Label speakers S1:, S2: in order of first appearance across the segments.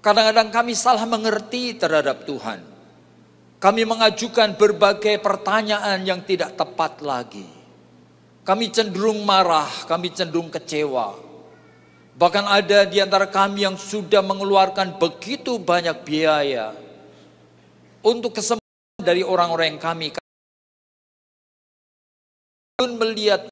S1: Kadang-kadang kami salah mengerti terhadap Tuhan. Kami mengajukan berbagai pertanyaan yang tidak tepat lagi. Kami cenderung marah, kami cenderung kecewa. Bahkan ada di antara kami yang sudah mengeluarkan begitu banyak biaya untuk kesembuhan dari orang-orang yang kami melihat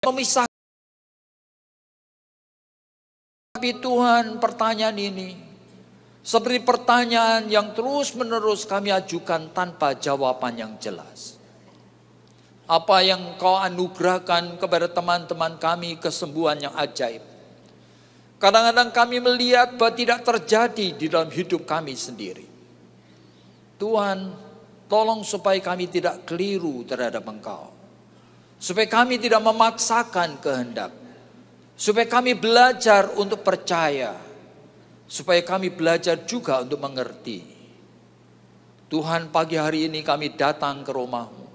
S1: memisahkan. Tapi Tuhan, pertanyaan ini seperti pertanyaan yang terus-menerus kami ajukan tanpa jawaban yang jelas. Apa yang Kau anugerahkan kepada teman-teman kami kesembuhan yang ajaib. Kadang-kadang kami melihat bahwa tidak terjadi di dalam hidup kami sendiri. Tuhan, tolong supaya kami tidak keliru terhadap Engkau. Supaya kami tidak memaksakan kehendak. Supaya kami belajar untuk percaya. Supaya kami belajar juga untuk mengerti. Tuhan, pagi hari ini kami datang ke rumah-Mu.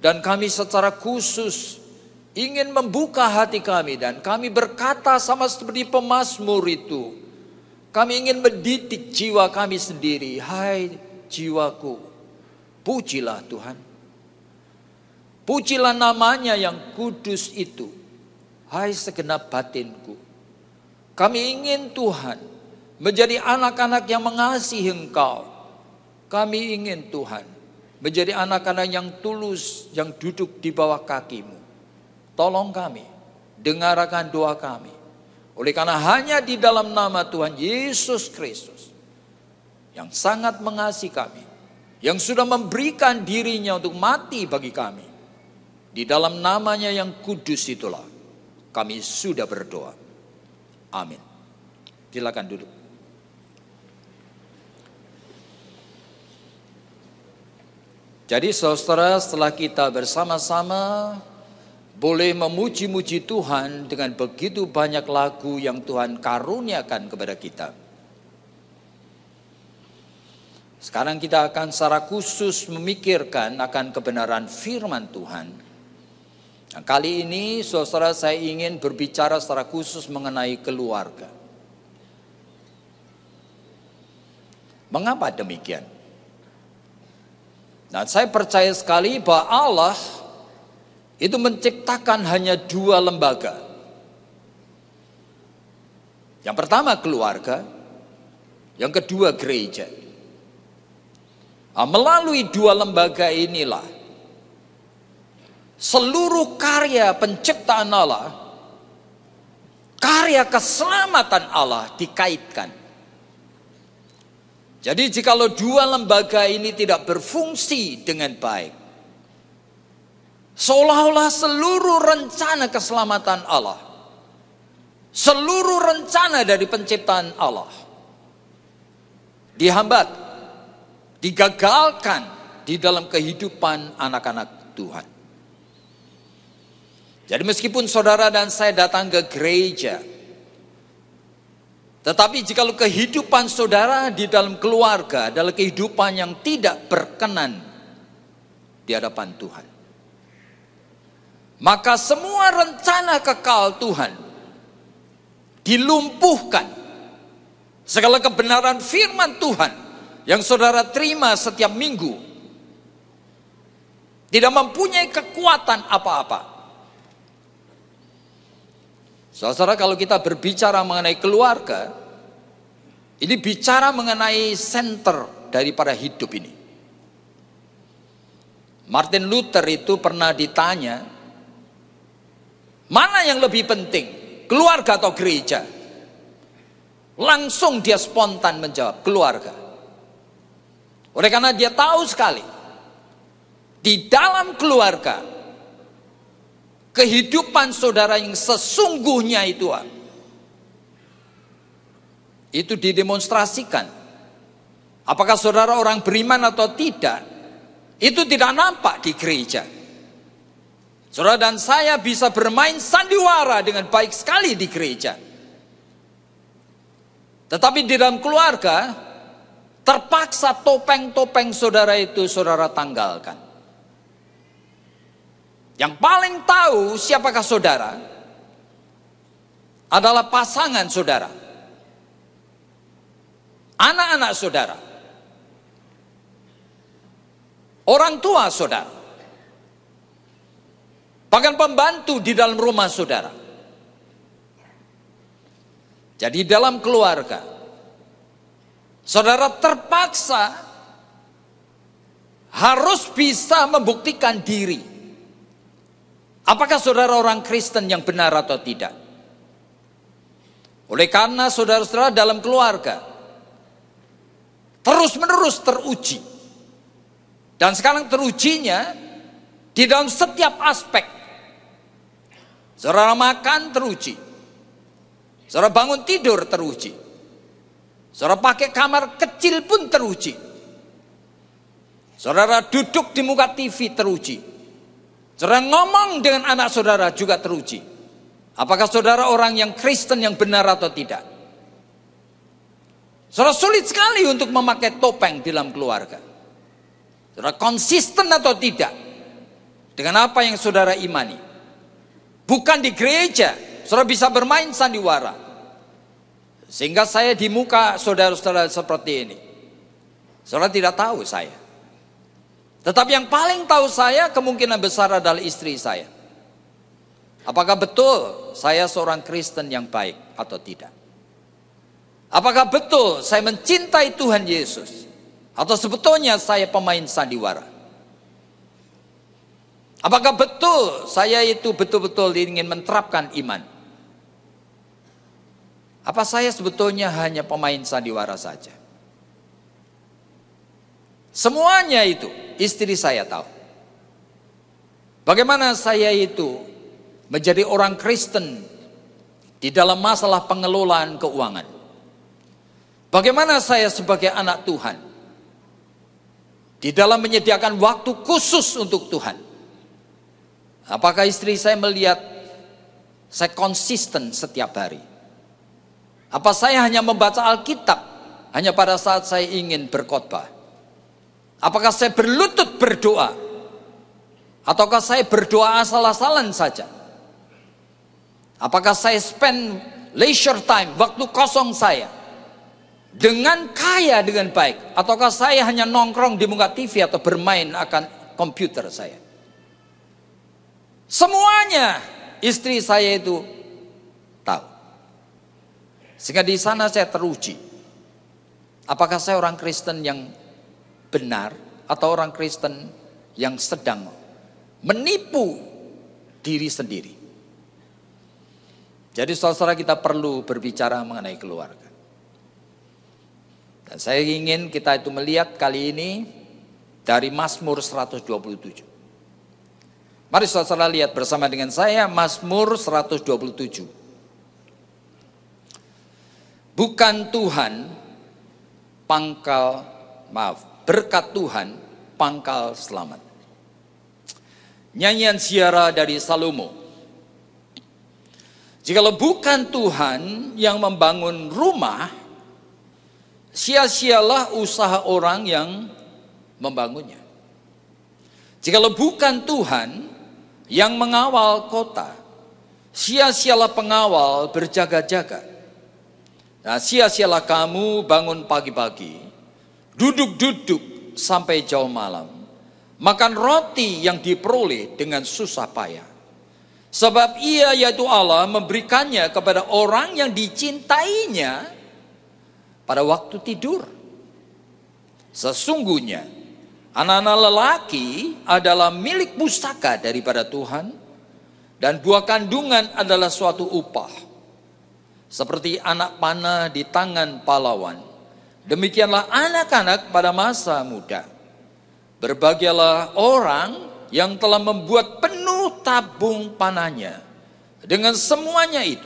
S1: Dan kami secara khusus ingin membuka hati kami. Dan kami berkata sama seperti pemazmur itu. Kami ingin mendidik jiwa kami sendiri. Hai jiwaku, pujilah Tuhan. Pujilah namanya yang kudus itu. Hai segenap batinku. Kami ingin Tuhan menjadi anak-anak yang mengasihi Engkau. Kami ingin Tuhan menjadi anak-anak yang tulus, yang duduk di bawah kaki-Mu. Tolong kami, dengarkan doa kami. Oleh karena hanya di dalam nama Tuhan Yesus Kristus, yang sangat mengasihi kami, yang sudah memberikan dirinya untuk mati bagi kami, di dalam namanya yang kudus itulah kami sudah berdoa. Amin. Silakan duduk. Jadi saudara, setelah kita bersama-sama boleh memuji-muji Tuhan dengan begitu banyak lagu yang Tuhan karuniakan kepada kita. Sekarang kita akan secara khusus memikirkan akan kebenaran firman Tuhan. Nah, kali ini saudara, saya ingin berbicara secara khusus mengenai keluarga. Mengapa demikian? Nah, saya percaya sekali bahwa Allah itu menciptakan hanya dua lembaga. Yang pertama keluarga, yang kedua gereja. Nah, melalui dua lembaga inilah seluruh karya penciptaan Allah, karya keselamatan Allah dikaitkan. Jadi jikalau dua lembaga ini tidak berfungsi dengan baik, seolah-olah seluruh rencana keselamatan Allah, seluruh rencana dari penciptaan Allah dihambat, digagalkan di dalam kehidupan anak-anak Tuhan. Jadi meskipun saudara dan saya datang ke gereja, tetapi jikalau kehidupan saudara di dalam keluarga adalah kehidupan yang tidak berkenan di hadapan Tuhan, maka semua rencana kekal Tuhan dilumpuhkan. Segala kebenaran firman Tuhan yang saudara terima setiap minggu tidak mempunyai kekuatan apa-apa. Saudara, kalau kita berbicara mengenai keluarga, ini bicara mengenai center daripada hidup ini. Martin Luther itu pernah ditanya, mana yang lebih penting, keluarga atau gereja? Langsung dia spontan menjawab, keluarga. Oleh karena dia tahu sekali, di dalam keluarga, kehidupan saudara yang sesungguhnya itu itu didemonstrasikan. Apakah saudara orang beriman atau tidak, itu tidak nampak di gereja. Saudara dan saya bisa bermain sandiwara dengan baik sekali di gereja. Tetapi di dalam keluarga, terpaksa topeng-topeng saudara itu saudara tanggalkan. Yang paling tahu siapakah saudara adalah pasangan saudara, anak-anak saudara, orang tua saudara, bahkan pembantu di dalam rumah saudara. Jadi dalam keluarga, saudara terpaksa harus bisa membuktikan diri. Apakah saudara orang Kristen yang benar atau tidak? Oleh karena saudara-saudara dalam keluarga terus-menerus teruji. Dan sekarang terujinya di dalam setiap aspek. Saudara makan teruji. Saudara bangun tidur teruji. Saudara pakai kamar kecil pun teruji. Saudara duduk di muka TV teruji. Saudara ngomong dengan anak saudara juga teruji. Apakah saudara orang yang Kristen yang benar atau tidak? Saudara sulit sekali untuk memakai topeng di dalam keluarga. Saudara konsisten atau tidak dengan apa yang saudara imani? Bukan di gereja, saudara bisa bermain sandiwara. Sehingga saya di muka saudara-saudara seperti ini. Saudara tidak tahu saya. Tetapi yang paling tahu saya kemungkinan besar adalah istri saya. Apakah betul saya seorang Kristen yang baik atau tidak? Apakah betul saya mencintai Tuhan Yesus? Atau sebetulnya saya pemain sandiwara? Apakah betul saya itu betul-betul ingin menerapkan iman? Apa saya sebetulnya hanya pemain sandiwara saja? Semuanya itu istri saya tahu. Bagaimana saya itu menjadi orang Kristen di dalam masalah pengelolaan keuangan. Bagaimana saya sebagai anak Tuhan di dalam menyediakan waktu khusus untuk Tuhan. Apakah istri saya melihat saya konsisten setiap hari? Apa saya hanya membaca Alkitab hanya pada saat saya ingin berkhotbah? Apakah saya berlutut berdoa? Ataukah saya berdoa asal-asalan saja? Apakah saya spend leisure time, waktu kosong saya dengan kaya dengan baik? Ataukah saya hanya nongkrong di muka TV atau bermain akan komputer saya? Semuanya istri saya itu tahu. Sehingga di sana saya teruji. Apakah saya orang Kristen yang benar atau orang Kristen yang sedang menipu diri sendiri? Jadi saudara-saudara, kita perlu berbicara mengenai keluarga. Dan saya ingin kita itu melihat kali ini dari Mazmur 127. Mari saudara lihat bersama dengan saya Mazmur 127. Bukan Tuhan berkat Tuhan pangkal selamat. Nyanyian ziarah dari Salomo. Jikalau bukan Tuhan yang membangun rumah, sia-sialah usaha orang yang membangunnya. Jikalau bukan Tuhan yang mengawal kota, sia-sialah pengawal berjaga-jaga. Nah, sia-sialah kamu bangun pagi-pagi, duduk-duduk sampai jauh malam, makan roti yang diperoleh dengan susah payah. Sebab ia, yaitu Allah, memberikannya kepada orang yang dicintainya pada waktu tidur. Sesungguhnya anak-anak lelaki adalah milik pusaka daripada Tuhan, dan buah kandungan adalah suatu upah. Seperti anak panah di tangan pahlawan, demikianlah anak-anak pada masa muda. Berbahagialah orang yang telah membuat penuh tabung panahnya. Dengan semuanya itu,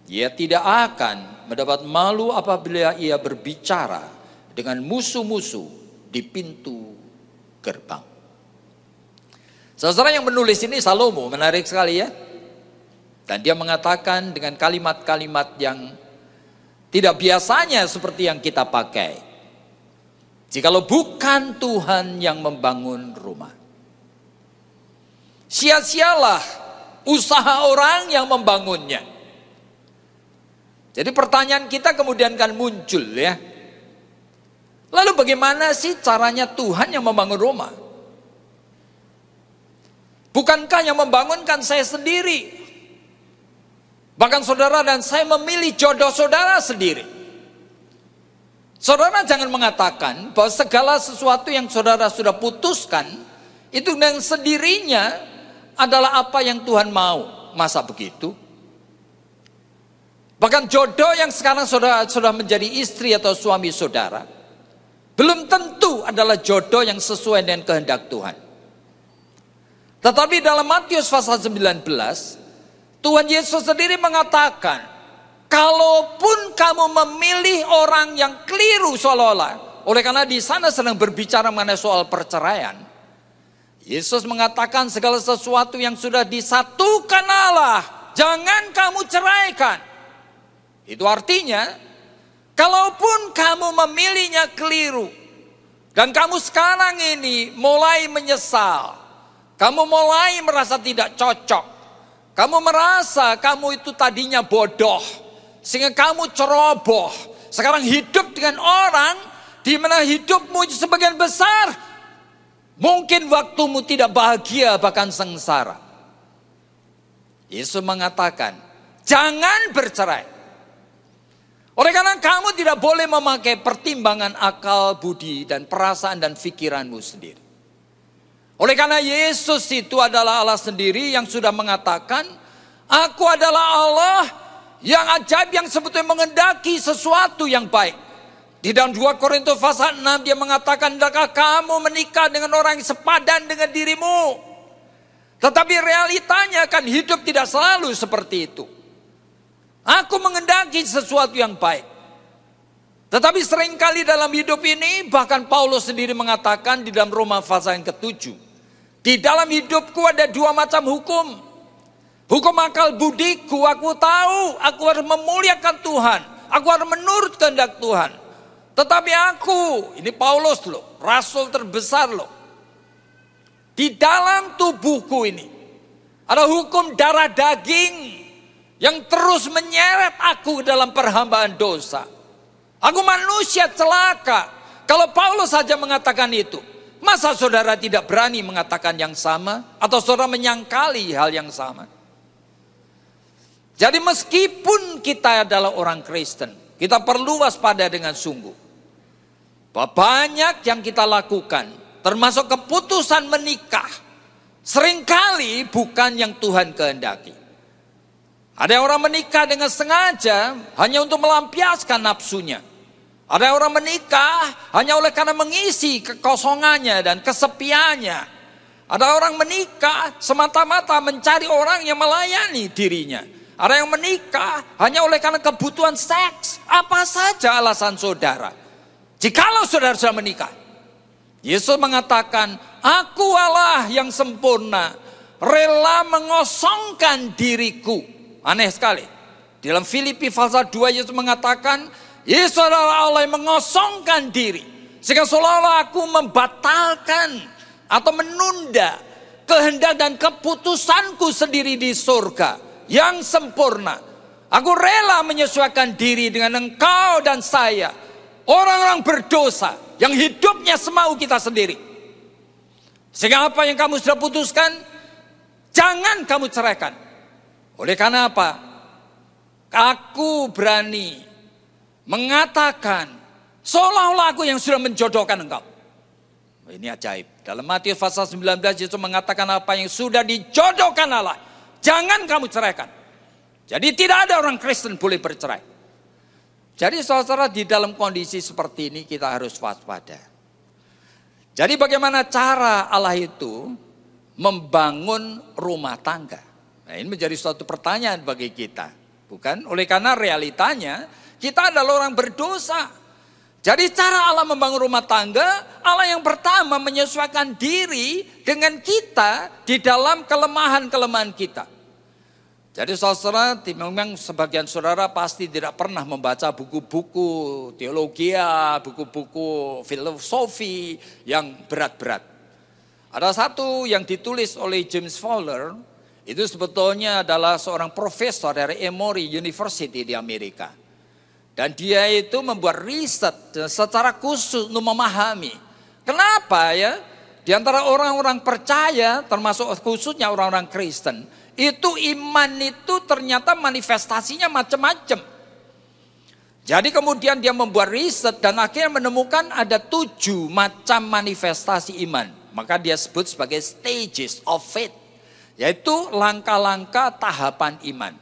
S1: ia tidak akan mendapat malu apabila ia berbicara dengan musuh-musuh di pintu gerbang. Saudara, yang menulis ini Salomo, menarik sekali ya. Dan dia mengatakan dengan kalimat-kalimat yang tidak biasanya seperti yang kita pakai. Jikalau bukan Tuhan yang membangun rumah, sia-sialah usaha orang yang membangunnya. Jadi pertanyaan kita kemudian kan muncul ya. Lalu bagaimana sih caranya Tuhan yang membangun rumah? Bukankah yang membangunkan saya sendiri? Bahkan saudara dan saya memilih jodoh saudara sendiri. Saudara jangan mengatakan bahwa segala sesuatu yang saudara sudah putuskan itu dengan sendirinya adalah apa yang Tuhan mau. Masa begitu? Bahkan jodoh yang sekarang saudara sudah menjadi istri atau suami saudara, belum tentu adalah jodoh yang sesuai dengan kehendak Tuhan. Tetapi dalam Matius pasal 19, Tuhan Yesus sendiri mengatakan, kalaupun kamu memilih orang yang keliru seolah-olah, oleh karena di sana sedang berbicara mengenai soal perceraian, Yesus mengatakan segala sesuatu yang sudah disatukan Allah, jangan kamu ceraikan. Itu artinya, kalaupun kamu memilihnya keliru, dan kamu sekarang ini mulai menyesal, kamu mulai merasa tidak cocok, kamu merasa kamu itu tadinya bodoh, sehingga kamu ceroboh, sekarang hidup dengan orang, di mana hidupmu sebagian besar, mungkin waktumu tidak bahagia bahkan sengsara. Yesus mengatakan, jangan bercerai. Oleh karena kamu tidak boleh memakai pertimbangan akal, budi, dan perasaan dan pikiranmu sendiri. Oleh karena Yesus itu adalah Allah sendiri yang sudah mengatakan, aku adalah Allah yang ajaib yang sebetulnya mengendaki sesuatu yang baik. Di dalam 2 Korintus pasal 6 dia mengatakan, hendaklah kamu menikah dengan orang yang sepadan dengan dirimu. Tetapi realitanya kan hidup tidak selalu seperti itu. Aku mengendaki sesuatu yang baik. Tetapi seringkali dalam hidup ini, bahkan Paulus sendiri mengatakan di dalam Roma pasal yang ke-7, di dalam hidupku ada 2 macam hukum. Hukum akal budiku, aku tahu aku harus memuliakan Tuhan, aku harus menurut kehendak Tuhan. Tetapi aku, ini Paulus loh, rasul terbesar loh, di dalam tubuhku ini ada hukum darah daging yang terus menyeret aku dalam perhambaan dosa. Aku manusia celaka. Kalau Paulus saja mengatakan itu, masa saudara tidak berani mengatakan yang sama? Atau saudara menyangkali hal yang sama? Jadi meskipun kita adalah orang Kristen, kita perlu waspada dengan sungguh. Bahwa banyak yang kita lakukan, termasuk keputusan menikah, seringkali bukan yang Tuhan kehendaki. Ada orang menikah dengan sengaja hanya untuk melampiaskan nafsunya. Ada orang menikah hanya oleh karena mengisi kekosongannya dan kesepiannya. Ada orang menikah semata-mata mencari orang yang melayani dirinya. Ada yang menikah hanya oleh karena kebutuhan seks. Apa saja alasan saudara. Jikalau saudara sudah menikah, Yesus mengatakan, aku Allah yang sempurna, rela mengosongkan diriku. Aneh sekali. Dalam Filipi pasal 2 Yesus mengatakan, Yesus adalah Allah yang mengosongkan diri. Sehingga seolah-olah aku membatalkan atau menunda kehendak dan keputusanku sendiri di surga yang sempurna. Aku rela menyesuaikan diri dengan engkau dan saya, orang-orang berdosa yang hidupnya semau kita sendiri. Sehingga apa yang kamu sudah putuskan, jangan kamu ceraikan. Oleh karena apa? Aku berani mengatakan seolah-olah aku yang sudah menjodohkan engkau. Ini ajaib. Dalam Matius pasal 19 Yesus mengatakan apa yang sudah dijodohkan Allah, jangan kamu ceraikan. Jadi tidak ada orang Kristen boleh bercerai. Jadi saudara, di dalam kondisi seperti ini kita harus waspada. Jadi bagaimana cara Allah itu membangun rumah tangga? Nah, ini menjadi suatu pertanyaan bagi kita. Bukan? Oleh karena realitanya Kita adalah orang berdosa. Jadi cara Allah membangun rumah tangga, Allah yang pertama menyesuaikan diri dengan kita di dalam kelemahan-kelemahan kita. Jadi saudara, memang sebagian saudara pasti tidak pernah membaca buku-buku teologi, buku-buku filosofi yang berat-berat. Ada satu yang ditulis oleh James Fowler, itu sebetulnya adalah seorang profesor dari Emory University di Amerika. Dan dia itu membuat riset secara khusus untuk memahami. Kenapa ya? Di antara orang-orang percaya, termasuk khususnya orang-orang Kristen, itu iman itu ternyata manifestasinya macam-macam. Jadi kemudian dia membuat riset dan akhirnya menemukan ada 7 macam manifestasi iman. Maka dia sebut sebagai stages of faith. Yaitu langkah-langkah tahapan iman.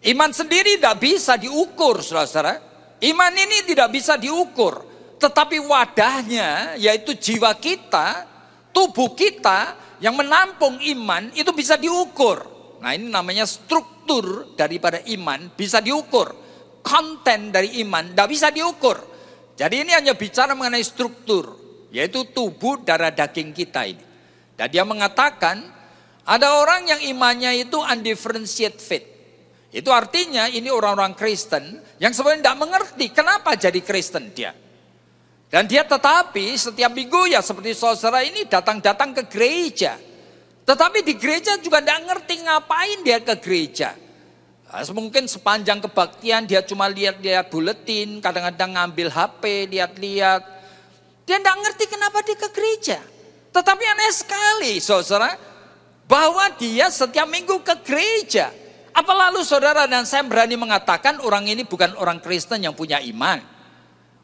S1: Iman sendiri tidak bisa diukur, saudara-saudara. Iman ini tidak bisa diukur, tetapi wadahnya yaitu jiwa kita, tubuh kita yang menampung iman itu bisa diukur. Nah ini namanya struktur daripada iman bisa diukur. Konten dari iman tidak bisa diukur. Jadi ini hanya bicara mengenai struktur, yaitu tubuh darah daging kita ini. Dan dia mengatakan ada orang yang imannya itu undifferentiated faith. Itu artinya ini orang-orang Kristen yang sebenarnya tidak mengerti kenapa jadi Kristen dia. Dan dia tetapi setiap minggu ya seperti saudara ini datang-datang ke gereja. Tetapi di gereja juga tidak ngerti ngapain dia ke gereja. Mungkin sepanjang kebaktian dia cuma lihat-lihat buletin, kadang-kadang ngambil HP, lihat-lihat. Dia tidak ngerti kenapa dia ke gereja. Tetapi aneh sekali saudara, bahwa dia setiap minggu ke gereja. Apa lalu saudara dan saya berani mengatakan orang ini bukan orang Kristen yang punya iman?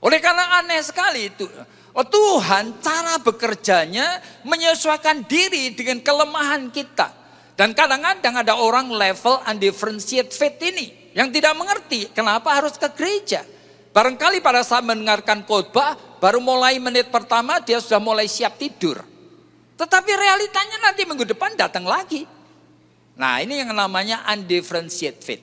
S1: Oleh karena aneh sekali itu. Oh Tuhan cara bekerjanya menyesuaikan diri dengan kelemahan kita. Dan kadang-kadang ada orang level undifferentiated faith ini yang tidak mengerti kenapa harus ke gereja. Barangkali pada saat mendengarkan khotbah baru mulai menit pertama dia sudah mulai siap tidur. Tetapi realitanya nanti minggu depan datang lagi. Nah ini yang namanya undifferentiated faith.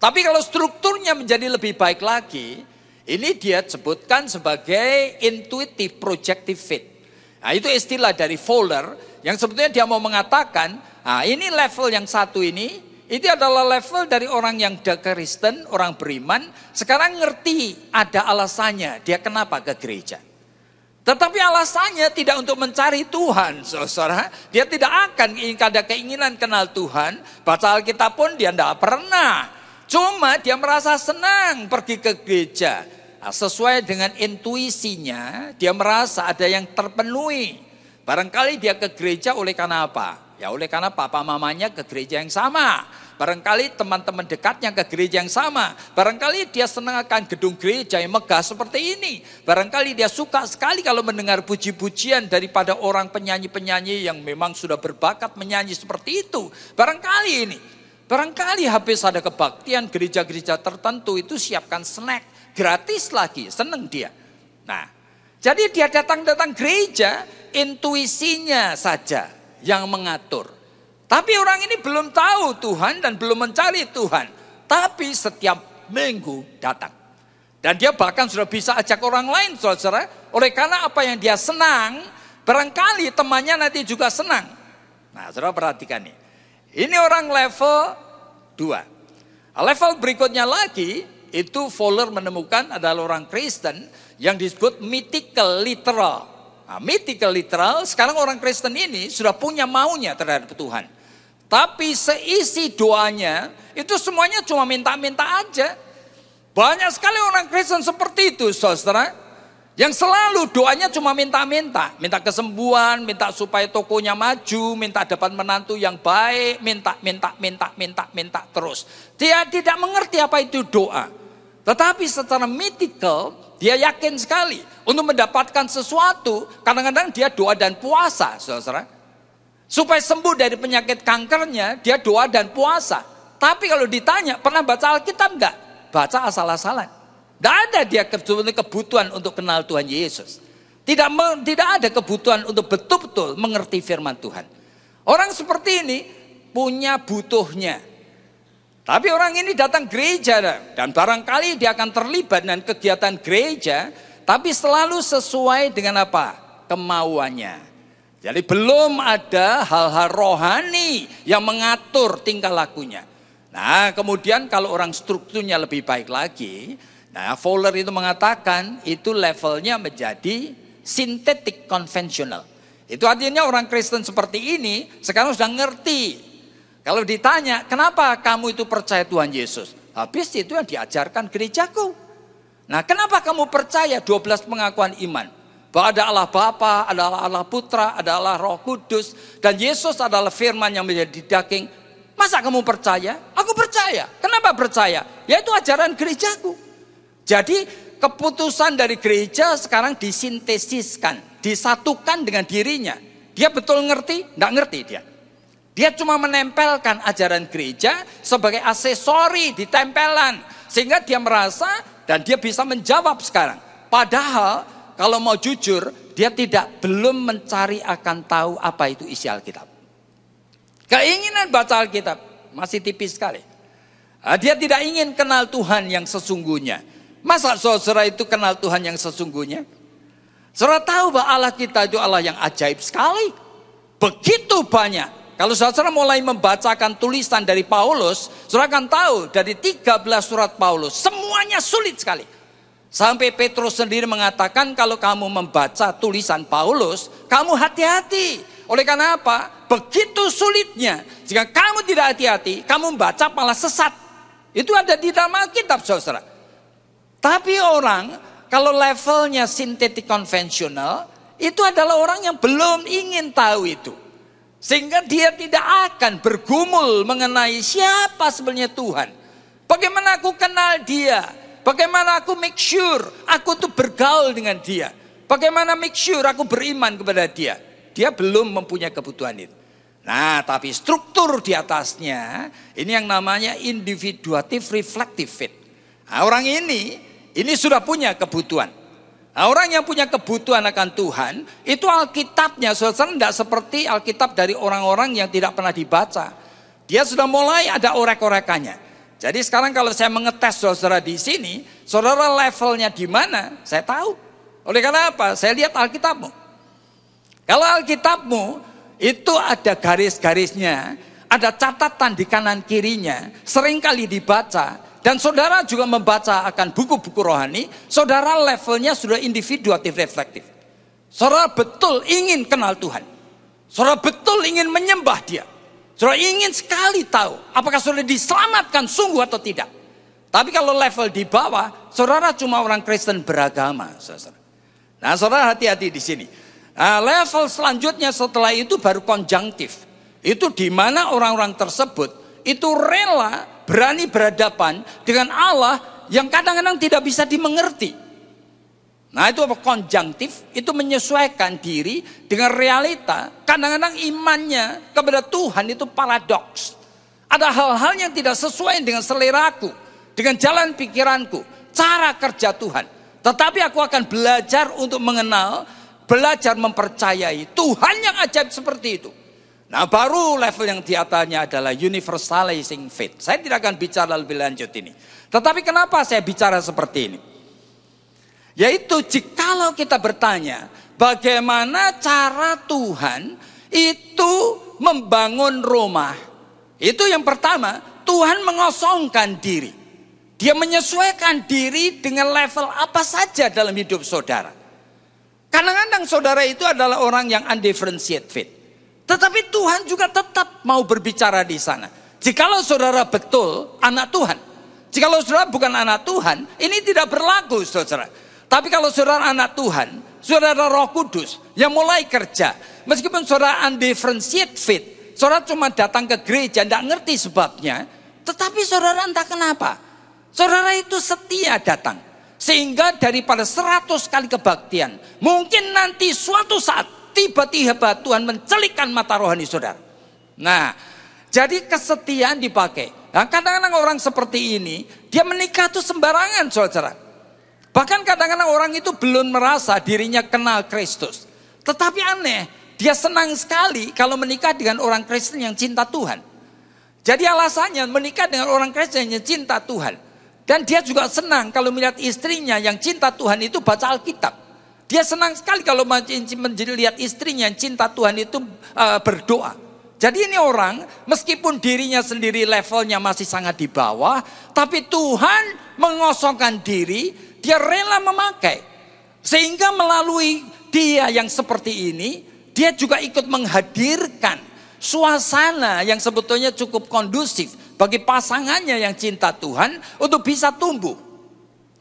S1: Tapi kalau strukturnya menjadi lebih baik lagi, ini dia sebutkan sebagai intuitive projective faith. Nah itu istilah dari Fowler yang sebetulnya dia mau mengatakan, nah ini level yang satu ini adalah level dari orang yang Kristen, orang beriman, sekarang ngerti ada alasannya dia kenapa ke gereja. Tetapi alasannya tidak untuk mencari Tuhan, saudara. Dia tidak akan ada keinginan kenal Tuhan. Baca Alkitab pun dia tidak pernah. Cuma dia merasa senang pergi ke gereja. Nah, sesuai dengan intuisinya, dia merasa ada yang terpenuhi. Barangkali dia ke gereja oleh karena apa? Ya oleh karena papa mamanya ke gereja yang sama. Barangkali teman-teman dekatnya ke gereja yang sama. Barangkali dia senang akan gedung gereja yang megah seperti ini. Barangkali dia suka sekali kalau mendengar puji-pujian daripada orang penyanyi-penyanyi yang memang sudah berbakat menyanyi seperti itu. Barangkali ini. Barangkali habis ada kebaktian gereja-gereja tertentu itu siapkan snack. Gratis lagi, senang dia. Nah, jadi dia datang-datang gereja, intuisinya saja yang mengatur. Tapi orang ini belum tahu Tuhan dan belum mencari Tuhan. Tapi setiap minggu datang. Dan dia bahkan sudah bisa ajak orang lain, saudara. Oleh karena apa yang dia senang, barangkali temannya nanti juga senang. Nah, saudara perhatikan nih. Ini orang level 2. Level berikutnya lagi, itu Fowler menemukan adalah orang Kristen yang disebut mythical literal. Nah, mythical literal, sekarang orang Kristen ini sudah punya maunya terhadap Tuhan. Tapi seisi doanya itu semuanya cuma minta-minta aja. Banyak sekali orang Kristen seperti itu, saudara. Yang selalu doanya cuma minta-minta. Minta kesembuhan, minta supaya tokonya maju, minta dapat menantu yang baik, minta terus. Dia tidak mengerti apa itu doa. Tetapi secara mythical, dia yakin sekali. Untuk mendapatkan sesuatu, kadang-kadang dia doa dan puasa, saudara. Supaya sembuh dari penyakit kankernya, dia doa dan puasa. Tapi kalau ditanya, pernah baca Alkitab enggak? Baca asal-asalan. Tidak ada dia kebutuhan untuk kenal Tuhan Yesus. Tidak ada kebutuhan untuk betul-betul mengerti firman Tuhan. Orang seperti ini punya butuhnya.
S2: Tapi orang ini datang gereja dan barangkali dia akan terlibat dengan kegiatan gereja, tapi selalu sesuai dengan apa? Kemauannya. Jadi belum ada hal-hal rohani yang mengatur tingkah lakunya. Nah, kemudian kalau orang strukturnya lebih baik lagi, nah Fowler itu mengatakan itu levelnya menjadi sintetik konvensional. Itu artinya orang Kristen seperti ini sekarang sudah ngerti. Kalau ditanya, kenapa kamu itu percaya Tuhan Yesus? Habis itu yang diajarkan gerejaku. Nah, kenapa kamu percaya 12 pengakuan iman? Bahwa ada Allah Bapa, ada Allah Putra, ada Allah Roh Kudus. Dan Yesus adalah firman yang menjadi daging. Masa kamu percaya? Aku percaya. Kenapa percaya? Yaitu ajaran gerejaku. Jadi keputusan dari gereja sekarang disintesiskan. Disatukan dengan dirinya. Dia betul ngerti? Nggak ngerti dia. Dia cuma menempelkan ajaran gereja sebagai aksesori di tempelan. Sehingga dia merasa dan dia bisa menjawab sekarang. Padahal kalau mau jujur, dia belum mencari akan tahu apa itu isi Alkitab. Keinginan baca Alkitab masih tipis sekali. Dia tidak ingin kenal Tuhan yang sesungguhnya. Masa saudara itu kenal Tuhan yang sesungguhnya? Saudara tahu bahwa Allah kita itu Allah yang ajaib sekali. Begitu banyak. Kalau saudara mulai membacakan tulisan dari Paulus, saudara akan tahu dari 13 surat Paulus, semuanya sulit sekali. Sampai Petrus sendiri mengatakan kalau kamu membaca tulisan Paulus, kamu hati-hati. Oleh karena apa? Begitu sulitnya. Jika kamu tidak hati-hati, kamu membaca malah sesat. Itu ada di dalam Alkitab, saudara. Tapi orang, kalau levelnya sintetik konvensional, itu adalah orang yang belum ingin tahu itu. Sehingga dia tidak akan bergumul mengenai siapa sebenarnya Tuhan. Bagaimana aku kenal dia? Bagaimana aku make sure aku tuh bergaul dengan dia? Bagaimana make sure aku beriman kepada dia? Dia belum mempunyai kebutuhan itu. Nah, tapi struktur di atasnya, ini yang namanya individuative reflective faith. Nah, orang ini sudah punya kebutuhan. Nah, orang yang punya kebutuhan akan Tuhan, itu Alkitabnya saudara tidak seperti Alkitab dari orang-orang yang tidak pernah dibaca. Dia sudah mulai ada orek-orekannya. Jadi sekarang kalau saya mengetes saudara di sini, saudara levelnya di mana? Saya tahu. Oleh karena apa? Saya lihat Alkitabmu. Kalau Alkitabmu itu ada garis-garisnya, ada catatan di kanan kirinya, seringkali dibaca. Dan saudara juga membaca akan buku-buku rohani, saudara levelnya sudah individuatif reflektif. Saudara betul ingin kenal Tuhan. Saudara betul ingin menyembah dia. Saudara ingin sekali tahu apakah saudara diselamatkan sungguh atau tidak. Tapi kalau level di bawah, saudara cuma orang Kristen beragama. Saudara. Nah, saudara hati-hati di sini. Nah, level selanjutnya setelah itu baru konjunktif. Itu di mana orang-orang tersebut itu rela berani berhadapan dengan Allah yang kadang-kadang tidak bisa dimengerti. Nah, itu apa? Konjunktif, itu menyesuaikan diri dengan realita. Kadang-kadang imannya kepada Tuhan itu paradoks. Ada hal-hal yang tidak sesuai dengan seleraku, dengan jalan pikiranku, cara kerja Tuhan. Tetapi aku akan belajar untuk mengenal, belajar mempercayai Tuhan yang ajaib seperti itu. Nah, baru level yang di atasnya adalah universalizing faith. Saya tidak akan bicara lebih lanjut ini. Tetapi kenapa saya bicara seperti ini? Yaitu jikalau kita bertanya, bagaimana cara Tuhan itu membangun rumah? Itu yang pertama, Tuhan mengosongkan diri. Dia menyesuaikan diri dengan level apa saja dalam hidup saudara. Kadang-kadang saudara itu adalah orang yang undifferentiated faith. Tetapi Tuhan juga tetap mau berbicara di sana. Jikalau saudara betul anak Tuhan. Jikalau saudara bukan anak Tuhan, ini tidak berlaku saudara. Tapi kalau saudara anak Tuhan, saudara Roh Kudus yang mulai kerja. Meskipun saudara undifferentiated faith, saudara cuma datang ke gereja, tidak ngerti sebabnya. Tetapi saudara entah kenapa, saudara itu setia datang. Sehingga daripada 100 kali kebaktian, mungkin nanti suatu saat tiba-tiba Tuhan mencelikkan mata rohani saudara. Nah, jadi kesetiaan dipakai. Nah, kadang-kadang orang seperti ini, dia menikah itu sembarangan saudara. Bahkan kadang-kadang orang itu belum merasa dirinya kenal Kristus. Tetapi aneh, dia senang sekali kalau menikah dengan orang Kristen yang cinta Tuhan. Jadi alasannya menikah dengan orang Kristen yang cinta Tuhan. Dan dia juga senang kalau melihat istrinya yang cinta Tuhan itu baca Alkitab. Dia senang sekali kalau melihat istrinya yang cinta Tuhan itu berdoa. Jadi ini orang meskipun dirinya sendiri levelnya masih sangat di bawah, tapi Tuhan mengosongkan diri, dia rela memakai. Sehingga melalui dia yang seperti ini, dia juga ikut menghadirkan suasana yang sebetulnya cukup kondusif bagi pasangannya yang cinta Tuhan untuk bisa tumbuh.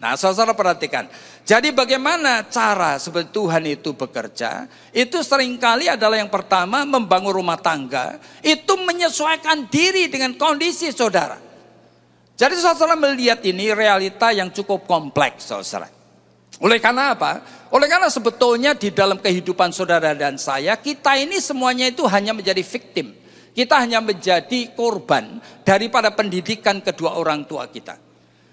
S2: Nah, saudara perhatikan. Jadi bagaimana cara seperti Tuhan itu bekerja? Itu seringkali adalah yang pertama membangun rumah tangga. Itu menyesuaikan diri dengan kondisi saudara. Jadi saudara melihat ini realita yang cukup kompleks saudara. Oleh karena apa? Oleh karena sebetulnya di dalam kehidupan saudara dan saya, kita ini semuanya itu hanya menjadi victim. Kita hanya menjadi korban daripada pendidikan kedua orang tua kita.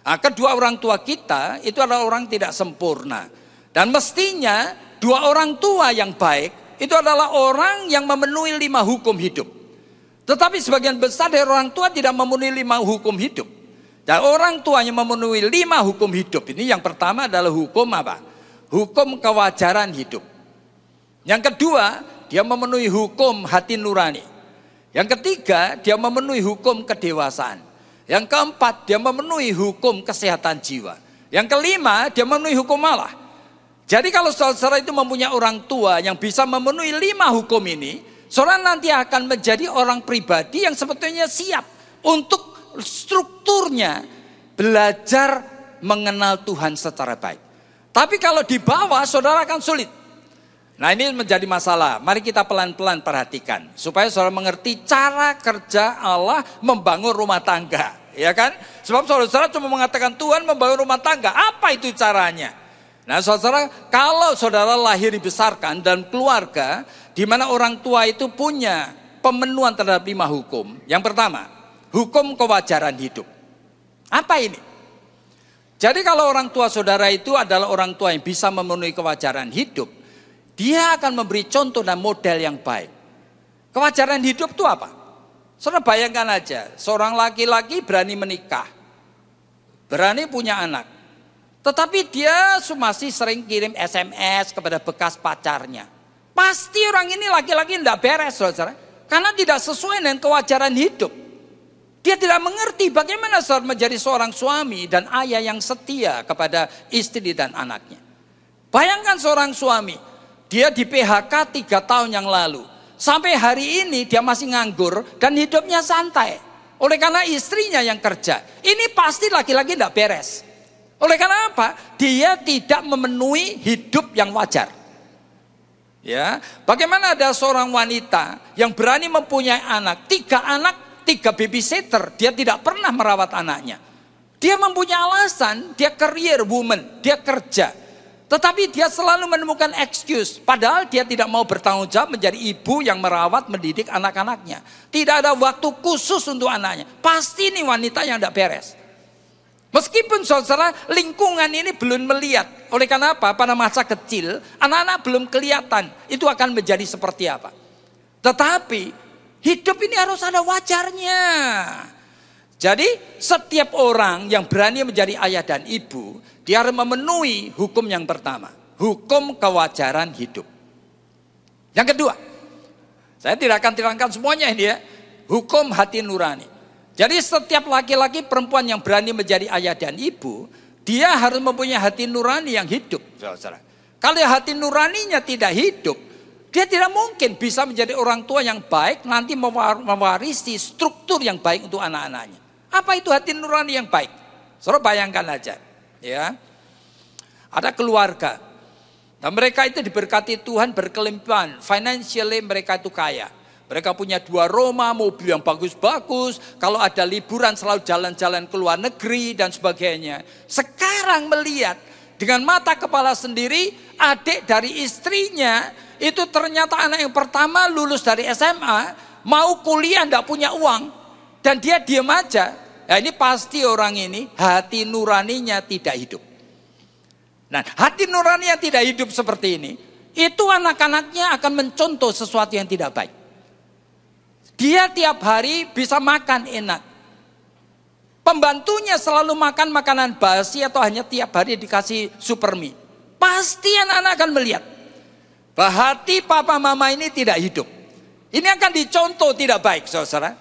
S2: Nah, kedua orang tua kita itu adalah orang tidak sempurna. Dan mestinya dua orang tua yang baik itu adalah orang yang memenuhi 5 hukum hidup. Tetapi sebagian besar dari orang tua tidak memenuhi 5 hukum hidup. Dan orang tua yang memenuhi 5 hukum hidup ini, yang pertama adalah hukum apa? Hukum kewajaran hidup. Yang kedua, dia memenuhi hukum hati nurani. Yang ketiga, dia memenuhi hukum kedewasaan. Yang keempat, dia memenuhi hukum kesehatan jiwa. Yang kelima, dia memenuhi hukum Allah. Jadi kalau saudara itu mempunyai orang tua yang bisa memenuhi 5 hukum ini, saudara nanti akan menjadi orang pribadi yang sebetulnya siap untuk strukturnya belajar mengenal Tuhan secara baik. Tapi kalau di bawah, saudara akan sulit. Nah, ini menjadi masalah. Mari kita pelan-pelan perhatikan supaya saudara mengerti cara kerja Allah membangun rumah tangga, ya kan? Sebab saudara cuma mengatakan Tuhan membangun rumah tangga. Apa itu caranya? Nah, saudara, kalau saudara lahir dibesarkan dan keluarga di mana orang tua itu punya pemenuhan terhadap 5 hukum. Yang pertama, hukum kewajaran hidup. Apa ini? Jadi kalau orang tua saudara itu adalah orang tua yang bisa memenuhi kewajaran hidup, dia akan memberi contoh dan model yang baik. Kewajaran hidup itu apa? Saudara bayangkan aja, seorang laki-laki berani menikah, berani punya anak. Tetapi dia masih sering kirim SMS kepada bekas pacarnya. Pasti orang ini laki-laki tidak beres, saudara. Karena tidak sesuai dengan kewajaran hidup. Dia tidak mengerti bagaimana saudara menjadi seorang suami dan ayah yang setia kepada istri dan anaknya. Bayangkan seorang suami, dia di PHK 3 tahun yang lalu. Sampai hari ini dia masih nganggur dan hidupnya santai. Oleh karena istrinya yang kerja. Ini pasti laki-laki tidak beres. Oleh karena apa? Dia tidak memenuhi hidup yang wajar. Ya, bagaimana ada seorang wanita yang berani mempunyai anak, 3 anak, 3 babysitter, dia tidak pernah merawat anaknya. Dia mempunyai alasan, dia career woman, dia kerja. Tetapi dia selalu menemukan excuse. Padahal dia tidak mau bertanggung jawab menjadi ibu yang merawat, mendidik anak-anaknya. Tidak ada waktu khusus untuk anaknya. Pasti ini wanita yang tidak beres. Meskipun saudara lingkungan ini belum melihat. Oleh karena apa? Pada masa kecil, anak-anak belum kelihatan. Itu akan menjadi seperti apa. Tetapi hidup ini harus ada wajarnya. Jadi setiap orang yang berani menjadi ayah dan ibu, dia harus memenuhi hukum yang pertama. Hukum kewajaran hidup. Yang kedua, saya tidak akan terangkan semuanya ini ya. Hukum hati nurani. Jadi setiap laki-laki perempuan yang berani menjadi ayah dan ibu, dia harus mempunyai hati nurani yang hidup. Saudara. Kalau hati nuraninya tidak hidup, dia tidak mungkin bisa menjadi orang tua yang baik, nanti mewarisi struktur yang baik untuk anak-anaknya. Apa itu hati nurani yang baik? Saudara bayangkan aja, ya. Ada keluarga, dan mereka itu diberkati Tuhan berkelimpahan, financially mereka itu kaya. Mereka punya 2 rumah, mobil yang bagus-bagus. Kalau ada liburan selalu jalan-jalan ke luar negeri dan sebagainya. Sekarang melihat dengan mata kepala sendiri, adik dari istrinya itu ternyata anak yang pertama lulus dari SMA, mau kuliah tidak punya uang. Dan dia diam aja. Nah, ini pasti orang ini hati nuraninya tidak hidup. Nah, hati nurani yang tidak hidup seperti ini, itu anak-anaknya akan mencontoh sesuatu yang tidak baik. Dia tiap hari bisa makan enak. Pembantunya selalu makan makanan basi atau hanya tiap hari dikasih supermi. Pasti anak-anak akan melihat bahwa hati papa mama ini tidak hidup. Ini akan dicontoh tidak baik, saudara.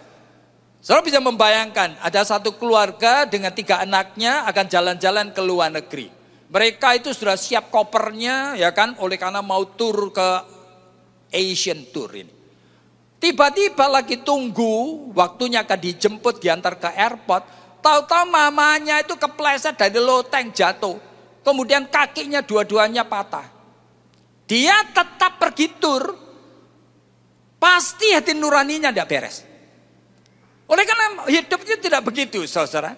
S2: Saudara bisa membayangkan ada satu keluarga dengan 3 anaknya akan jalan-jalan ke luar negeri. Mereka itu sudah siap kopernya, ya kan, oleh karena mau tur ke Asian Tour ini. Tiba-tiba lagi tunggu, waktunya akan dijemput, diantar ke airport. Tahu-tahu mamanya itu kepleset dari loteng jatuh. Kemudian kakinya dua-duanya patah. Dia tetap pergi tur. Pasti hati nuraninya tidak beres. Oleh karena hidupnya tidak begitu, saudara.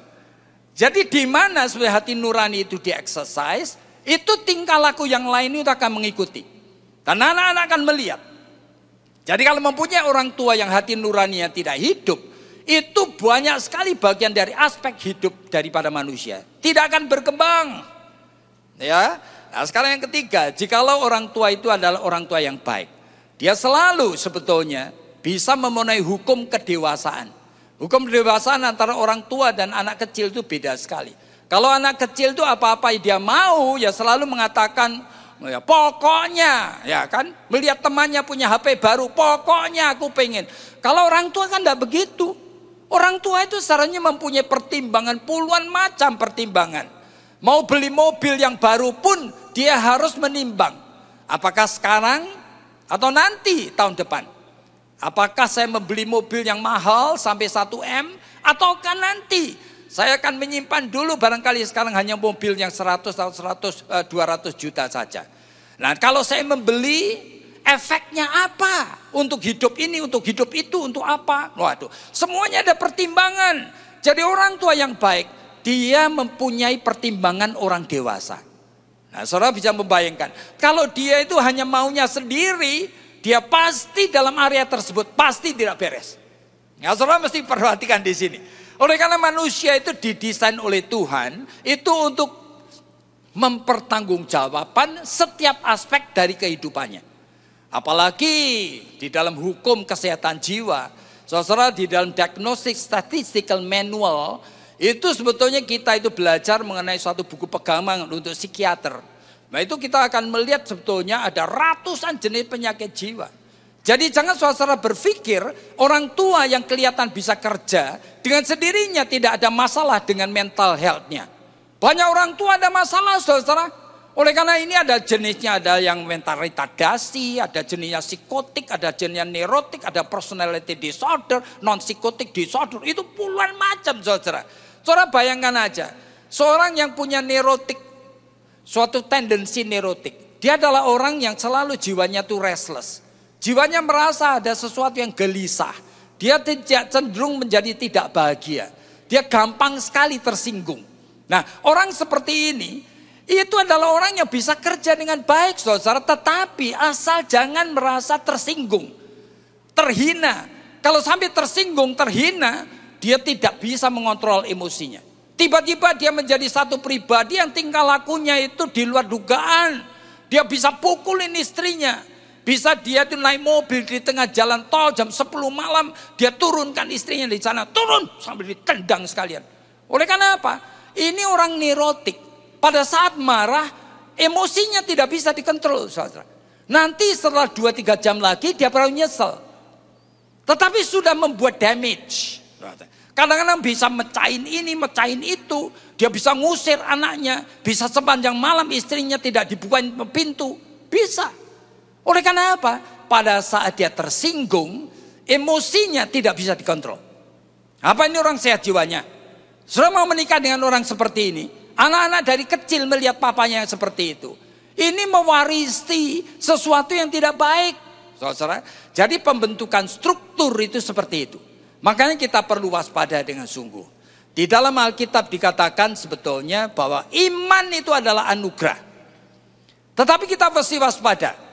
S2: Jadi di mana sebenarnya hati nurani itu di-exercise, itu tingkah laku yang lain itu akan mengikuti. Dan anak-anak akan melihat. Jadi kalau mempunyai orang tua yang hati nuraninya tidak hidup, itu banyak sekali bagian dari aspek hidup daripada manusia. Tidak akan berkembang. Ya. Nah, sekarang yang ketiga, jikalau orang tua itu adalah orang tua yang baik, dia selalu sebetulnya bisa memenuhi hukum kedewasaan. Hukum kedewasaan antara orang tua dan anak kecil itu beda sekali. Kalau anak kecil itu apa-apa dia mau, ya selalu mengatakan, ya pokoknya, ya kan, melihat temannya punya HP baru, pokoknya aku pengen. Kalau orang tua kan tidak begitu. Orang tua itu seharusnya mempunyai pertimbangan, puluhan macam pertimbangan. Mau beli mobil yang baru pun dia harus menimbang. Apakah sekarang atau nanti tahun depan? Apakah saya membeli mobil yang mahal sampai 1 M ataukah nanti saya akan menyimpan dulu, barangkali sekarang hanya mobil yang 100 atau 200 juta saja. Nah, kalau saya membeli, efeknya apa? Untuk hidup ini, untuk hidup itu, untuk apa? Waduh, semuanya ada pertimbangan. Jadi orang tua yang baik, dia mempunyai pertimbangan orang dewasa. Nah, saudara bisa membayangkan, kalau dia itu hanya maunya sendiri, dia pasti dalam area tersebut pasti tidak beres. Nah, saudara mesti perhatikan di sini. Oleh karena manusia itu didesain oleh Tuhan itu untuk mempertanggungjawabkan setiap aspek dari kehidupannya. Apalagi di dalam hukum kesehatan jiwa, saudara, di dalam Diagnostic Statistical Manual itu sebetulnya kita itu belajar mengenai suatu buku pegangan untuk psikiater. Nah, itu kita akan melihat sebetulnya ada ratusan jenis penyakit jiwa. Jadi jangan saudara berpikir orang tua yang kelihatan bisa kerja dengan sendirinya tidak ada masalah dengan mental health-nya. Banyak orang tua ada masalah, saudara. Oleh karena ini ada jenisnya, ada yang mental retardasi, ada jenisnya psikotik, ada jenisnya neurotik, ada personality disorder, non-psikotik disorder. Itu puluhan macam, saudara. Saudara bayangkan aja, seorang yang punya neurotik, suatu tendensi neurotik, dia adalah orang yang selalu jiwanya tuh restless. Jiwanya merasa ada sesuatu yang gelisah. Dia tidak cenderung menjadi tidak bahagia. Dia gampang sekali tersinggung. Nah, orang seperti ini itu adalah orang yang bisa kerja dengan baik, saudara. Tetapi asal jangan merasa tersinggung, terhina. Kalau sampai tersinggung, terhina, dia tidak bisa mengontrol emosinya. Tiba-tiba dia menjadi satu pribadi yang tingkah lakunya itu di luar dugaan. Dia bisa pukulin istrinya. Bisa dia tuh naik mobil di tengah jalan tol jam 10 malam. Dia turunkan istrinya di sana. Turun sambil ditendang sekalian. Oleh karena apa? Ini orang neurotik. Pada saat marah, emosinya tidak bisa dikontrol, saudara. Nanti setelah 2-3 jam lagi dia baru nyesel. Tetapi sudah membuat damage. Kadang-kadang bisa mecahin ini, mecahin itu. Dia bisa ngusir anaknya. Bisa sepanjang malam istrinya tidak dibukain pintu. Bisa. Oleh karena apa? Pada saat dia tersinggung, emosinya tidak bisa dikontrol. Apa ini orang sehat jiwanya? Sudah mau menikah dengan orang seperti ini? Anak-anak dari kecil melihat papanya yang seperti itu. Ini mewarisi sesuatu yang tidak baik, saudara. Jadi pembentukan struktur itu seperti itu. Makanya kita perlu waspada dengan sungguh. Di dalam Alkitab dikatakan sebetulnya bahwa iman itu adalah anugerah. Tetapi kita mesti waspada.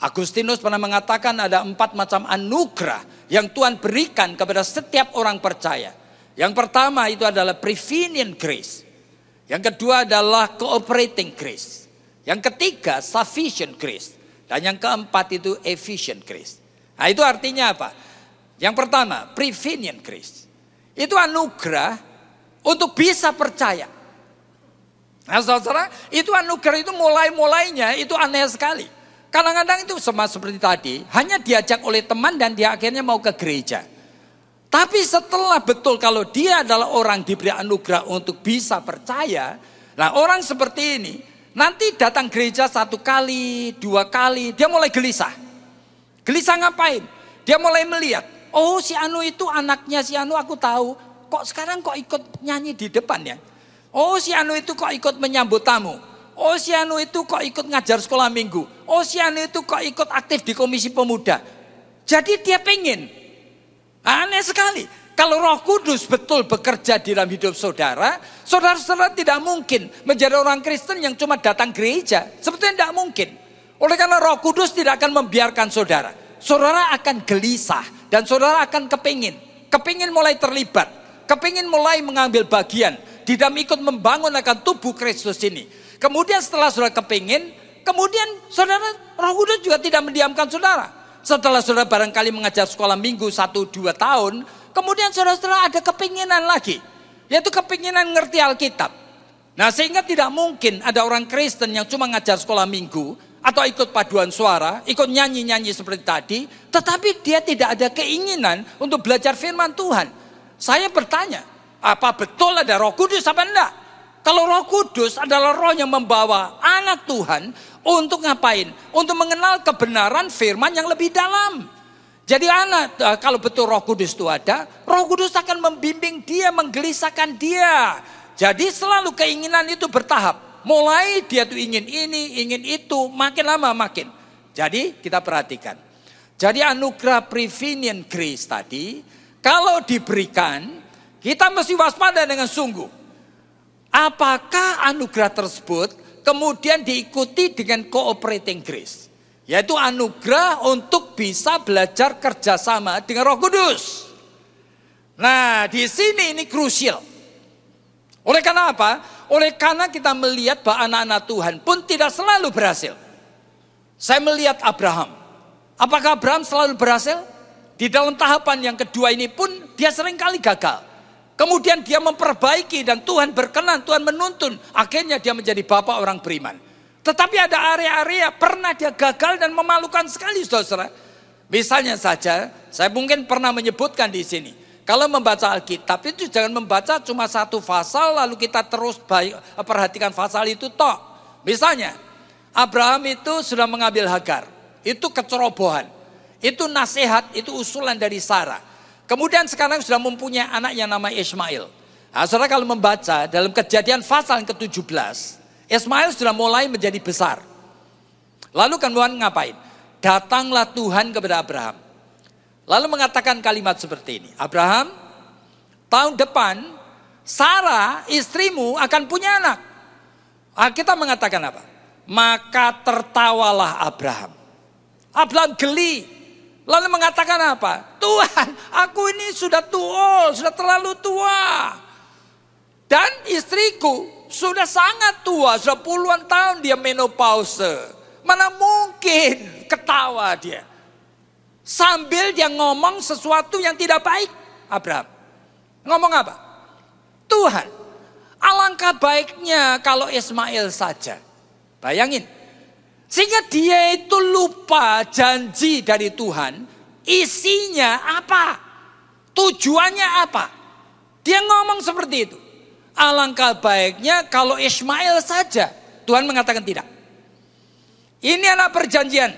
S2: Agustinus pernah mengatakan ada 4 macam anugerah yang Tuhan berikan kepada setiap orang percaya. Yang pertama itu adalah prevenient grace. Yang kedua adalah cooperating grace. Yang ketiga sufficient grace. Dan yang keempat itu efficient grace. Nah, itu artinya apa? Yang pertama, prevenient grace. Itu anugerah untuk bisa percaya. Nah, saudara, itu anugerah itu mulainya itu aneh sekali. Kadang-kadang itu sama seperti tadi, hanya diajak oleh teman dan dia akhirnya mau ke gereja. Tapi setelah betul kalau dia adalah orang diberi anugerah untuk bisa percaya, nah orang seperti ini nanti datang gereja 1 kali, 2 kali, dia mulai gelisah. Gelisah ngapain? Dia mulai melihat, oh si Anu itu anaknya si Anu aku tahu, kok sekarang kok ikut nyanyi di depan ya? Oh si Anu itu kok ikut menyambut tamu. Oh si Anu itu kok ikut ngajar sekolah minggu. Oh si Anu itu kok ikut aktif di komisi pemuda. Jadi dia pengen. Aneh sekali. Kalau Roh Kudus betul bekerja di dalam hidup saudara, saudara-saudara tidak mungkin menjadi orang Kristen yang cuma datang gereja. Sebetulnya tidak mungkin. Oleh karena Roh Kudus tidak akan membiarkan saudara. Saudara akan gelisah dan saudara akan kepingin mulai terlibat, kepingin mulai mengambil bagian di dalam ikut membangun akan tubuh Kristus ini. Kemudian setelah saudara kepingin, kemudian saudara Roh Kudus juga tidak mendiamkan saudara. Setelah saudara barangkali mengajar sekolah minggu 1-2 tahun, kemudian saudara-saudara ada kepinginan lagi, yaitu kepinginan ngerti Alkitab. Nah sehingga tidak mungkin ada orang Kristen yang cuma ngajar sekolah minggu, atau ikut paduan suara, ikut nyanyi-nyanyi seperti tadi, tetapi dia tidak ada keinginan untuk belajar firman Tuhan. Saya bertanya, apa betul ada Roh Kudus apa enggak? Kalau Roh Kudus adalah roh yang membawa anak Tuhan untuk ngapain? Untuk mengenal kebenaran firman yang lebih dalam. Jadi anak, kalau betul Roh Kudus itu ada, Roh Kudus akan membimbing dia, menggelisahkan dia. Jadi selalu keinginan itu bertahap. Mulai dia tuh ingin ini, ingin itu, makin lama makin. Jadi kita perhatikan. Jadi anugerah prevenient grace tadi, kalau diberikan, kita mesti waspada dengan sungguh. Apakah anugerah tersebut kemudian diikuti dengan cooperating grace? Yaitu anugerah untuk bisa belajar kerjasama dengan Roh Kudus. Nah di sini ini krusial. Oleh karena apa? Oleh karena kita melihat bahwa anak-anak Tuhan pun tidak selalu berhasil. Saya melihat Abraham. Apakah Abraham selalu berhasil? Di dalam tahapan yang kedua ini pun dia seringkali gagal. Kemudian dia memperbaiki dan Tuhan berkenan, Tuhan menuntun. Akhirnya dia menjadi bapak orang beriman. Tetapi ada area-area pernah dia gagal dan memalukan sekali saudara. Misalnya saja, saya mungkin pernah menyebutkan di sini. Kalau membaca Alkitab itu jangan membaca cuma satu pasal lalu kita terus perhatikan pasal itu toh. Misalnya, Abraham itu sudah mengambil Hagar. Itu kecerobohan. Itu nasihat, itu usulan dari Sarah. Kemudian sekarang sudah mempunyai anak yang namanya Ismail. Nah, saudara kalau membaca dalam Kejadian pasal yang ke-17, Ismail sudah mulai menjadi besar. Lalu kan Tuhan ngapain? Datanglah Tuhan kepada Abraham. Lalu mengatakan kalimat seperti ini. Abraham, tahun depan Sarah istrimu akan punya anak. Kita mengatakan apa? Maka tertawalah Abraham. Abraham geli. Lalu mengatakan apa? Tuhan, aku ini sudah tua, sudah terlalu tua. Dan istriku sudah sangat tua, sudah puluhan tahun dia menopause. Mana mungkin ketawa dia. Sambil dia ngomong sesuatu yang tidak baik. Abraham ngomong apa? Tuhan, alangkah baiknya kalau Ismail saja. Bayangin. Sehingga dia itu lupa janji dari Tuhan. Isinya apa? Tujuannya apa? Dia ngomong seperti itu. Alangkah baiknya kalau Ismail saja. Tuhan mengatakan tidak. Ini anak perjanjian.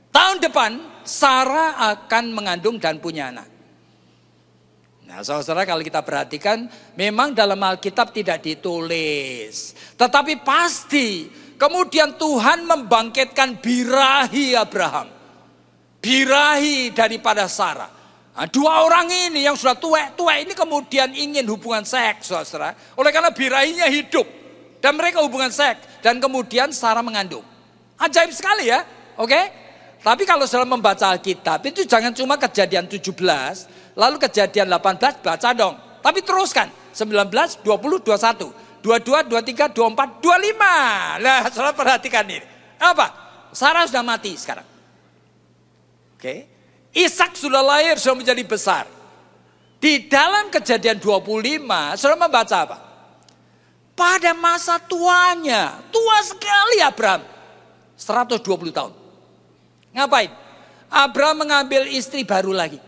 S2: Tahun depan Sarah akan mengandung dan punya anak. Nah saudara kalau kita perhatikan. Memang dalam Alkitab tidak ditulis. Tetapi pasti. Kemudian Tuhan membangkitkan birahi Abraham. Birahi daripada Sarah. Nah, dua orang ini yang sudah tua ini kemudian ingin hubungan seks, saudara. Oleh karena birahinya hidup. Dan mereka hubungan seks. Dan kemudian Sarah mengandung. Ajaib sekali ya. Oke? Tapi kalau saudara membaca Alkitab itu jangan cuma Kejadian 17. Lalu Kejadian 18 baca dong. Tapi teruskan. 19, 20, 21. 22, 23, 24, 25. Nah, saudara perhatikan ini. Apa? Sarah sudah mati sekarang. Oke.
S1: Ishak sudah lahir, sudah menjadi besar. Di dalam Kejadian 25, saudara membaca apa? Pada masa tuanya, tua sekali Abraham, 120 tahun. Ngapain? Abraham mengambil istri baru lagi.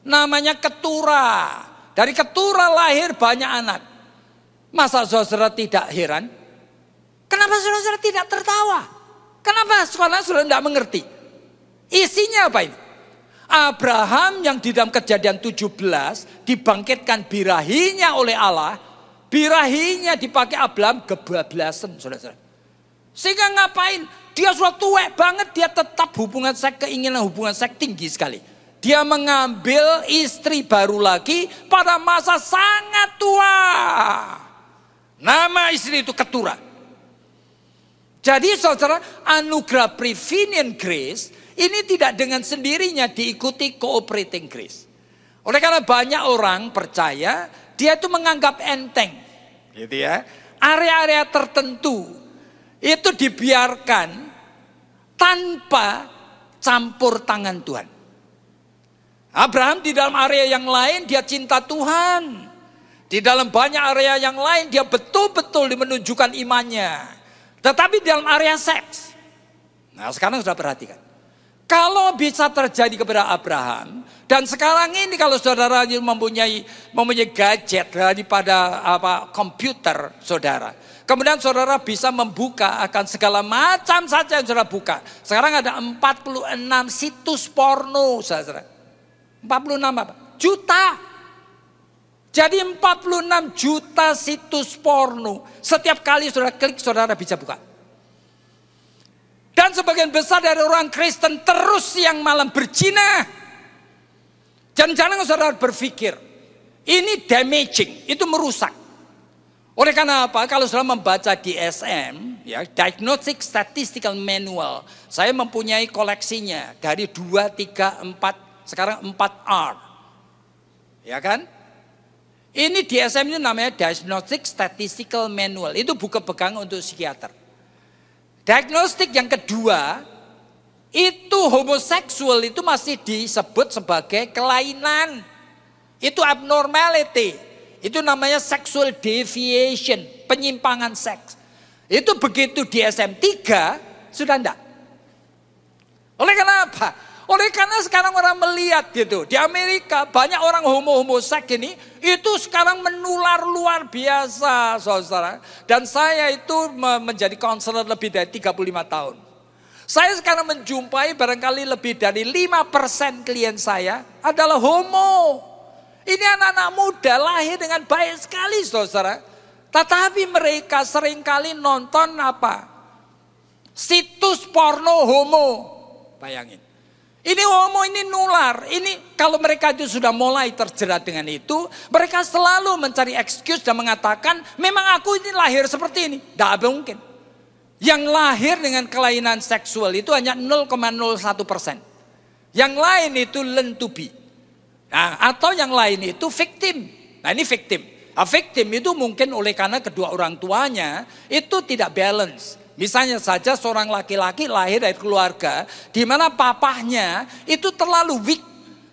S1: Namanya Keturah. Dari Keturah lahir banyak anak. Masa saudara tidak heran? Kenapa saudara tidak tertawa? Kenapa saudara tidak mengerti? Isinya apa ini? Abraham yang di dalam Kejadian 17 dibangkitkan birahinya oleh Allah. Birahinya dipakai Abraham kebablasan, saudara-saudara. Sehingga ngapain? Dia sudah tua banget, dia tetap keinginan hubungan seks tinggi sekali. Dia mengambil istri baru lagi pada masa sangat tua. Nama istri itu Keturah. Jadi saudara, anugerah prevenient grace ini tidak dengan sendirinya diikuti cooperating grace. Oleh karena banyak orang percaya, dia itu menganggap enteng. Gitu ya. Area-area tertentu itu dibiarkan tanpa campur tangan Tuhan. Abraham di dalam area yang lain dia cinta Tuhan. Di dalam banyak area yang lain dia betul-betul menunjukkan imannya. Tetapi di dalam area seks. Nah sekarang sudah perhatikan. Kalau bisa terjadi kepada Abraham. Dan sekarang ini kalau saudara mempunyai gadget daripada komputer saudara. Kemudian saudara bisa membuka akan segala macam saja yang saudara buka. Sekarang ada 46 situs porno saudara. 46 apa? Juta. Jadi 46 juta situs porno. Setiap kali saudara klik saudara bisa buka. Dan sebagian besar dari orang Kristen terus siang malam berzina. Jangan-jangan saudara berpikir. Ini damaging, itu merusak. Oleh karena apa? Kalau saudara membaca DSM, ya, Diagnostic Statistical Manual. Saya mempunyai koleksinya dari 2, 3, 4. Sekarang 4R. Ya kan? Ini DSM ini namanya Diagnostic Statistical Manual. Itu buku pegangan untuk psikiater. Diagnostik yang kedua, itu homoseksual itu masih disebut sebagai kelainan. Itu abnormality. Itu namanya sexual deviation, penyimpangan seks. Itu begitu DSM 3 sudah enggak. Oleh karena apa? Oleh karena sekarang orang melihat gitu. Di Amerika banyak orang homoseks ini. Itu sekarang menular luar biasa saudara. Dan saya itu menjadi konselor lebih dari 35 tahun. Saya sekarang menjumpai barangkali lebih dari 5% klien saya adalah homo. Ini anak-anak muda lahir dengan baik sekali saudara. Tetapi mereka seringkali nonton apa? Situs porno homo. Bayangin. Ini homo, ini nular. Ini kalau mereka itu sudah mulai terjerat dengan itu, mereka selalu mencari excuse dan mengatakan, memang aku ini lahir seperti ini. Tidak mungkin. Yang lahir dengan kelainan seksual itu hanya 0,01%. Yang lain itu learn to be. Nah, atau yang lain itu victim. Nah ini victim. Nah, victim itu mungkin oleh karena kedua orang tuanya itu tidak balance. Misalnya saja seorang laki-laki lahir dari keluarga di mana papahnya itu terlalu weak.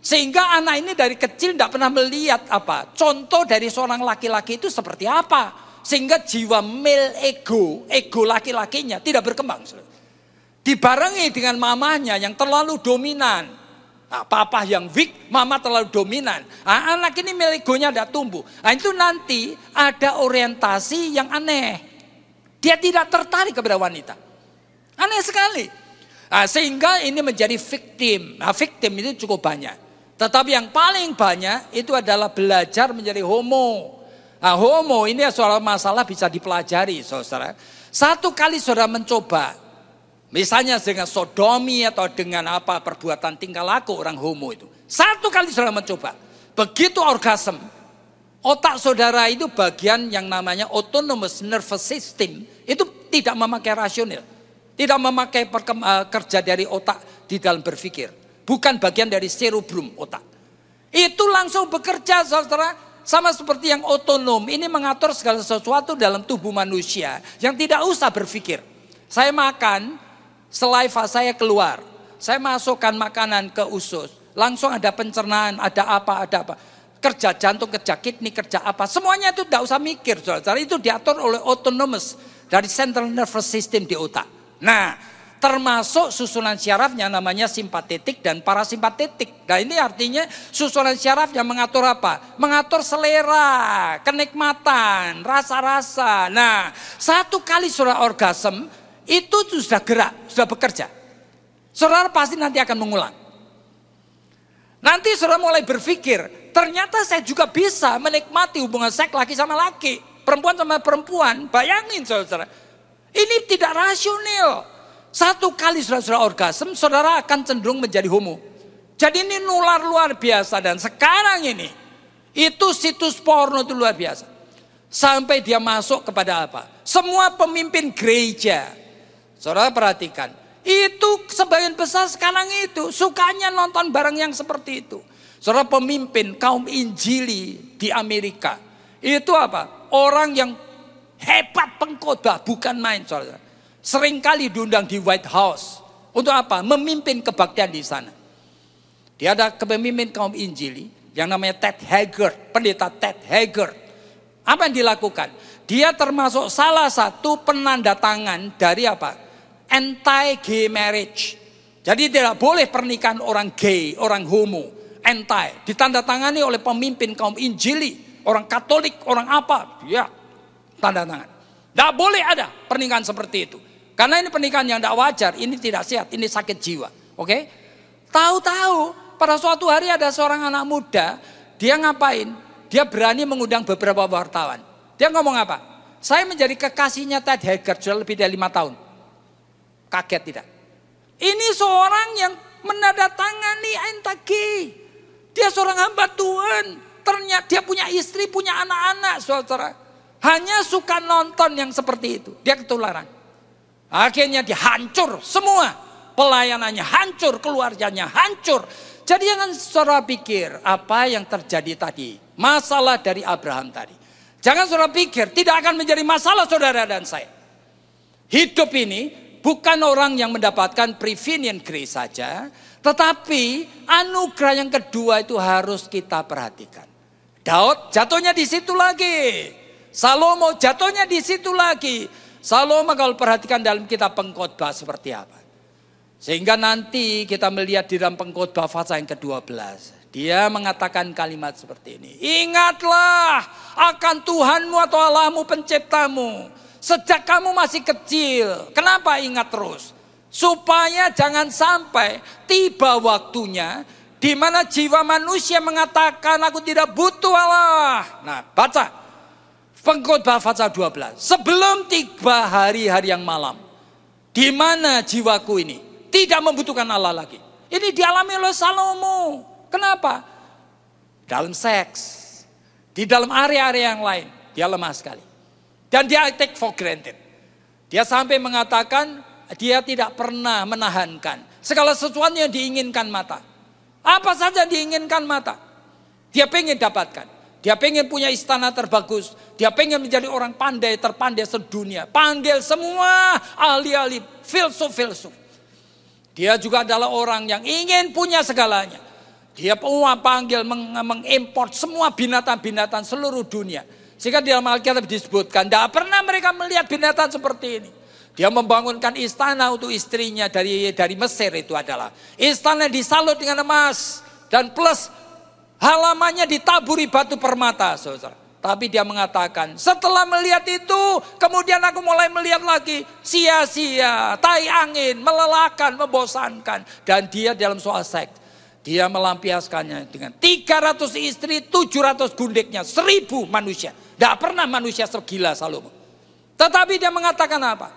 S1: Sehingga anak ini dari kecil tidak pernah melihat apa. Contoh dari seorang laki-laki itu seperti apa. Sehingga jiwa male ego laki-lakinya tidak berkembang. Dibarengi dengan mamanya yang terlalu dominan. Nah, papa yang weak, mama terlalu dominan. Nah, anak ini male egonya tidak tumbuh. Nah, itu nanti ada orientasi yang aneh. Dia tidak tertarik kepada wanita. Aneh sekali. Nah, sehingga ini menjadi victim. Nah, victim itu cukup banyak. Tetapi yang paling banyak itu adalah belajar menjadi homo. Nah, homo ini soal masalah bisa dipelajari, saudara. Satu kali saudara mencoba, misalnya dengan sodomi atau dengan apa perbuatan tingkah laku orang homo itu. Satu kali saudara mencoba, begitu orgasme, otak saudara itu bagian yang namanya autonomous nervous system itu tidak memakai rasional, tidak memakai kerja dari otak di dalam berpikir, bukan bagian dari cerebrum otak. Itu langsung bekerja, saudara. Sama seperti yang otonom, ini mengatur segala sesuatu dalam tubuh manusia yang tidak usah berpikir. Saya makan, saliva saya keluar, saya masukkan makanan ke usus.
S2: Langsung ada pencernaan, ada apa. Kerja jantung, kerja kidney, kerja apa. Semuanya itu tidak usah mikir, saudara. Itu diatur oleh autonomous dari central nervous system di otak. Nah, termasuk susunan syarafnya namanya simpatetik dan parasimpatetik. Nah, ini artinya susunan syaraf yang mengatur apa? Mengatur selera, kenikmatan, rasa-rasa. Nah, satu kali saudara orgasme, itu sudah gerak, sudah bekerja. Saudara pasti nanti akan mengulang. Nanti saudara mulai berpikir, ternyata saya juga bisa menikmati hubungan seks laki sama laki, perempuan sama perempuan. Bayangin saudara, ini tidak rasional. Satu kali saudara orgasme, saudara akan cenderung menjadi homo. Jadi ini nular luar biasa. Dan sekarang ini, itu situs porno itu luar biasa. Sampai dia masuk kepada apa? Semua pemimpin gereja. Saudara perhatikan. Itu sebagian besar sekarang itu sukanya nonton barang yang seperti itu. Saudara pemimpin kaum Injili di Amerika. Itu apa? Orang yang hebat pengkhotbah, bukan main saudara. Seringkali diundang di White House. Untuk apa? Memimpin kebaktian di sana. Dia ada kepemimpin kaum Injili yang namanya Ted Haggard, pendeta Ted Haggard. Apa yang dilakukan? Dia termasuk salah satu penanda tangan dari apa? Anti-gay marriage. Jadi tidak boleh pernikahan orang gay, orang homo. Anti. Ditandatangani oleh pemimpin kaum Injili. Orang Katolik, orang apa. Ya, tanda tangan. Tidak boleh ada pernikahan seperti itu. Karena ini pernikahan yang tidak wajar. Ini tidak sehat, ini sakit jiwa. Oke? Tahu-tahu pada suatu hari ada seorang anak muda. Dia ngapain? Dia berani mengundang beberapa wartawan. Dia ngomong apa? Saya menjadi kekasihnya Ted Haggard sudah lebih dari 5 tahun. Kaget tidak? Ini seorang yang menandatangani anti-gay. Dia seorang hamba Tuhan. Ternyata dia punya istri, punya anak-anak, saudara. Hanya suka nonton yang seperti itu. Dia ketularan. Akhirnya dia hancur semua. Pelayanannya hancur, keluarganya hancur. Jadi jangan saudara pikir apa yang terjadi tadi. Masalah dari Abraham tadi. Jangan saudara pikir tidak akan menjadi masalah saudara dan saya. Hidup ini bukan orang yang mendapatkan prevenient grace saja, tetapi anugerah yang kedua itu harus kita perhatikan. Daud jatuhnya di situ lagi. Salomo jatuhnya di situ lagi. Salomo kalau perhatikan dalam kitab Pengkhotbah seperti apa. Sehingga nanti kita melihat di dalam Pengkhotbah pasal yang ke-12. Dia mengatakan kalimat seperti ini. Ingatlah akan Tuhanmu atau Allahmu penciptamu. Sejak kamu masih kecil. Kenapa ingat terus? Supaya jangan sampai tiba waktunya di mana jiwa manusia mengatakan aku tidak butuh Allah. Nah, baca Pengkhotbah pasal 12. Sebelum tiba hari-hari yang malam, di mana jiwaku ini tidak membutuhkan Allah lagi. Ini dialami oleh Salomo. Kenapa? Dalam seks, di dalam area-area yang lain, dia lemah sekali. Dan dia take for granted. Dia sampai mengatakan dia tidak pernah menahankan segala sesuatu yang diinginkan mata. Apa saja diinginkan mata. Dia pengen dapatkan. Dia pengen punya istana terbagus. Dia pengen menjadi orang pandai, terpandai sedunia. Panggil semua ahli-ahli filsuf-filsuf. Dia juga adalah orang yang ingin punya segalanya. Dia panggil mengimport semua binatang-binatang seluruh dunia. Sehingga di dalam Alkitab disebutkan, tidak pernah mereka melihat binatang seperti ini. Dia membangunkan istana untuk istrinya dari Mesir itu adalah. Istana disalut dengan emas. Dan plus halamannya ditaburi batu permata, saudara. Tapi dia mengatakan, setelah melihat itu, kemudian aku mulai melihat lagi. Sia-sia, tai angin, melelahkan, membosankan. Dan dia dalam soal seks. Dia melampiaskannya dengan 300 istri, 700 gundiknya, 1000 manusia. Tidak pernah manusia segila Salomo. Tetapi dia mengatakan apa?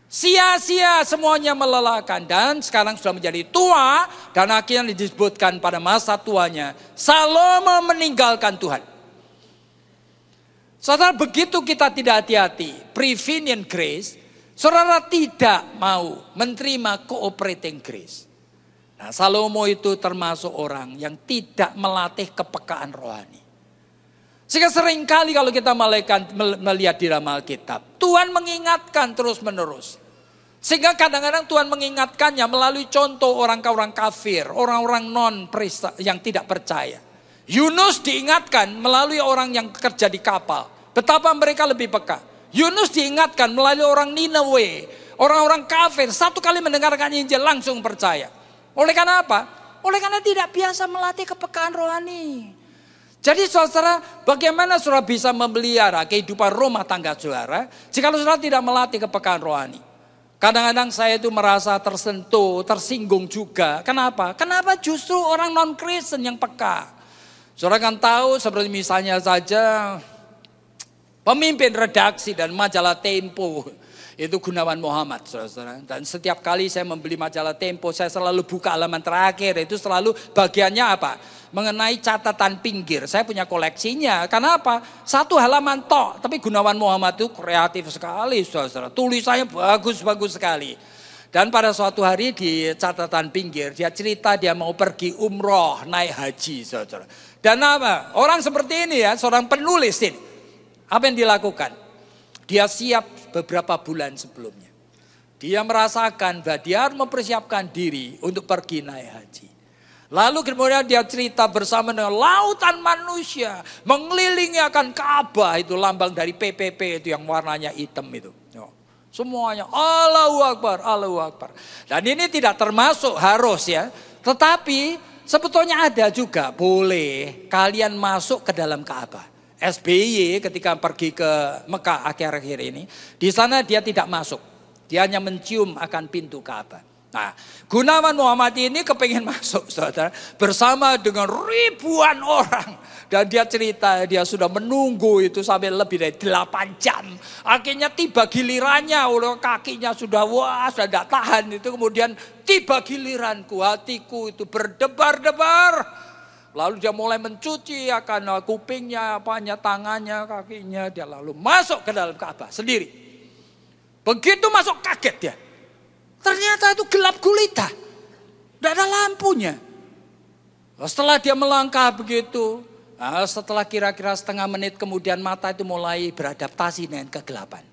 S2: Sia-sia semuanya melelahkan. Dan sekarang sudah menjadi tua. Dan akhirnya disebutkan pada masa tuanya. Salomo meninggalkan Tuhan. Saudara, begitu kita tidak hati-hati. Prevenient grace. Saudara tidak mau menerima cooperating grace. Nah, Salomo itu termasuk orang yang tidak melatih kepekaan rohani. Sehingga seringkali kalau kita melihat di dalam Alkitab, Tuhan mengingatkan terus menerus.
S1: Sehingga kadang-kadang Tuhan mengingatkannya melalui contoh orang-orang kafir, orang-orang yang tidak percaya. Yunus diingatkan melalui orang yang kerja di kapal. Betapa mereka lebih peka. Yunus diingatkan melalui orang Nineveh, orang-orang kafir. Satu kali mendengarkan Injil langsung percaya. Oleh karena apa? Oleh karena tidak biasa melatih kepekaan rohani. Jadi saudara, bagaimana saudara bisa memelihara kehidupan rumah tangga saudara jika saudara tidak melatih kepekaan rohani? Kadang-kadang saya itu merasa tersentuh, tersinggung juga. Kenapa? Kenapa justru orang non-Kristen yang peka? Saudara kan tahu seperti misalnya saja pemimpin redaksi dan majalah Tempo itu Gunawan Muhammad, saudara. Dan setiap kali saya membeli majalah Tempo, saya selalu buka halaman terakhir. Itu selalu bagiannya apa? Mengenai catatan pinggir. Saya punya koleksinya. Karena apa? Satu halaman tok. Tapi Gunawan Muhammad itu kreatif sekali, saudara. Tulisannya bagus-bagus sekali. Dan pada suatu hari di catatan pinggir, dia cerita dia mau pergi umroh, naik haji, saudara. Dan apa? Orang seperti ini ya, seorang penulis ini. Apa yang dilakukan? Dia siap beberapa bulan sebelumnya. Dia merasakan bahwa dia harus mempersiapkan diri untuk pergi naik haji. Lalu kemudian dia cerita bersama dengan lautan manusia mengelilingi akan Ka'bah, itu lambang dari PPP itu yang warnanya hitam itu. Semuanya Allahu Akbar, Allahu Akbar. Dan ini tidak termasuk harus ya. Tetapi sebetulnya ada juga boleh kalian masuk ke dalam Ka'bah. SBY ketika pergi ke Mekah akhir-akhir ini, di sana dia tidak masuk. Dia hanya mencium akan pintu Ka'bah. Nah, Gunawan Muhammad ini kepingin masuk, saudara, bersama dengan ribuan orang. Dan dia cerita, dia sudah menunggu itu sampai lebih dari 8 jam. Akhirnya tiba gilirannya, oleh kakinya sudah sudah tidak tahan. Itu kemudian tiba giliranku, hatiku itu berdebar-debar. Lalu dia mulai mencuci akan kupingnya, tangannya, kakinya. Dia lalu masuk ke dalam Ka'bah sendiri. Begitu masuk kaget dia. Ternyata itu gelap gulita. Tidak ada lampunya. Setelah dia melangkah begitu. Setelah kira-kira setengah menit kemudian mata itu mulai beradaptasi dengan kegelapan.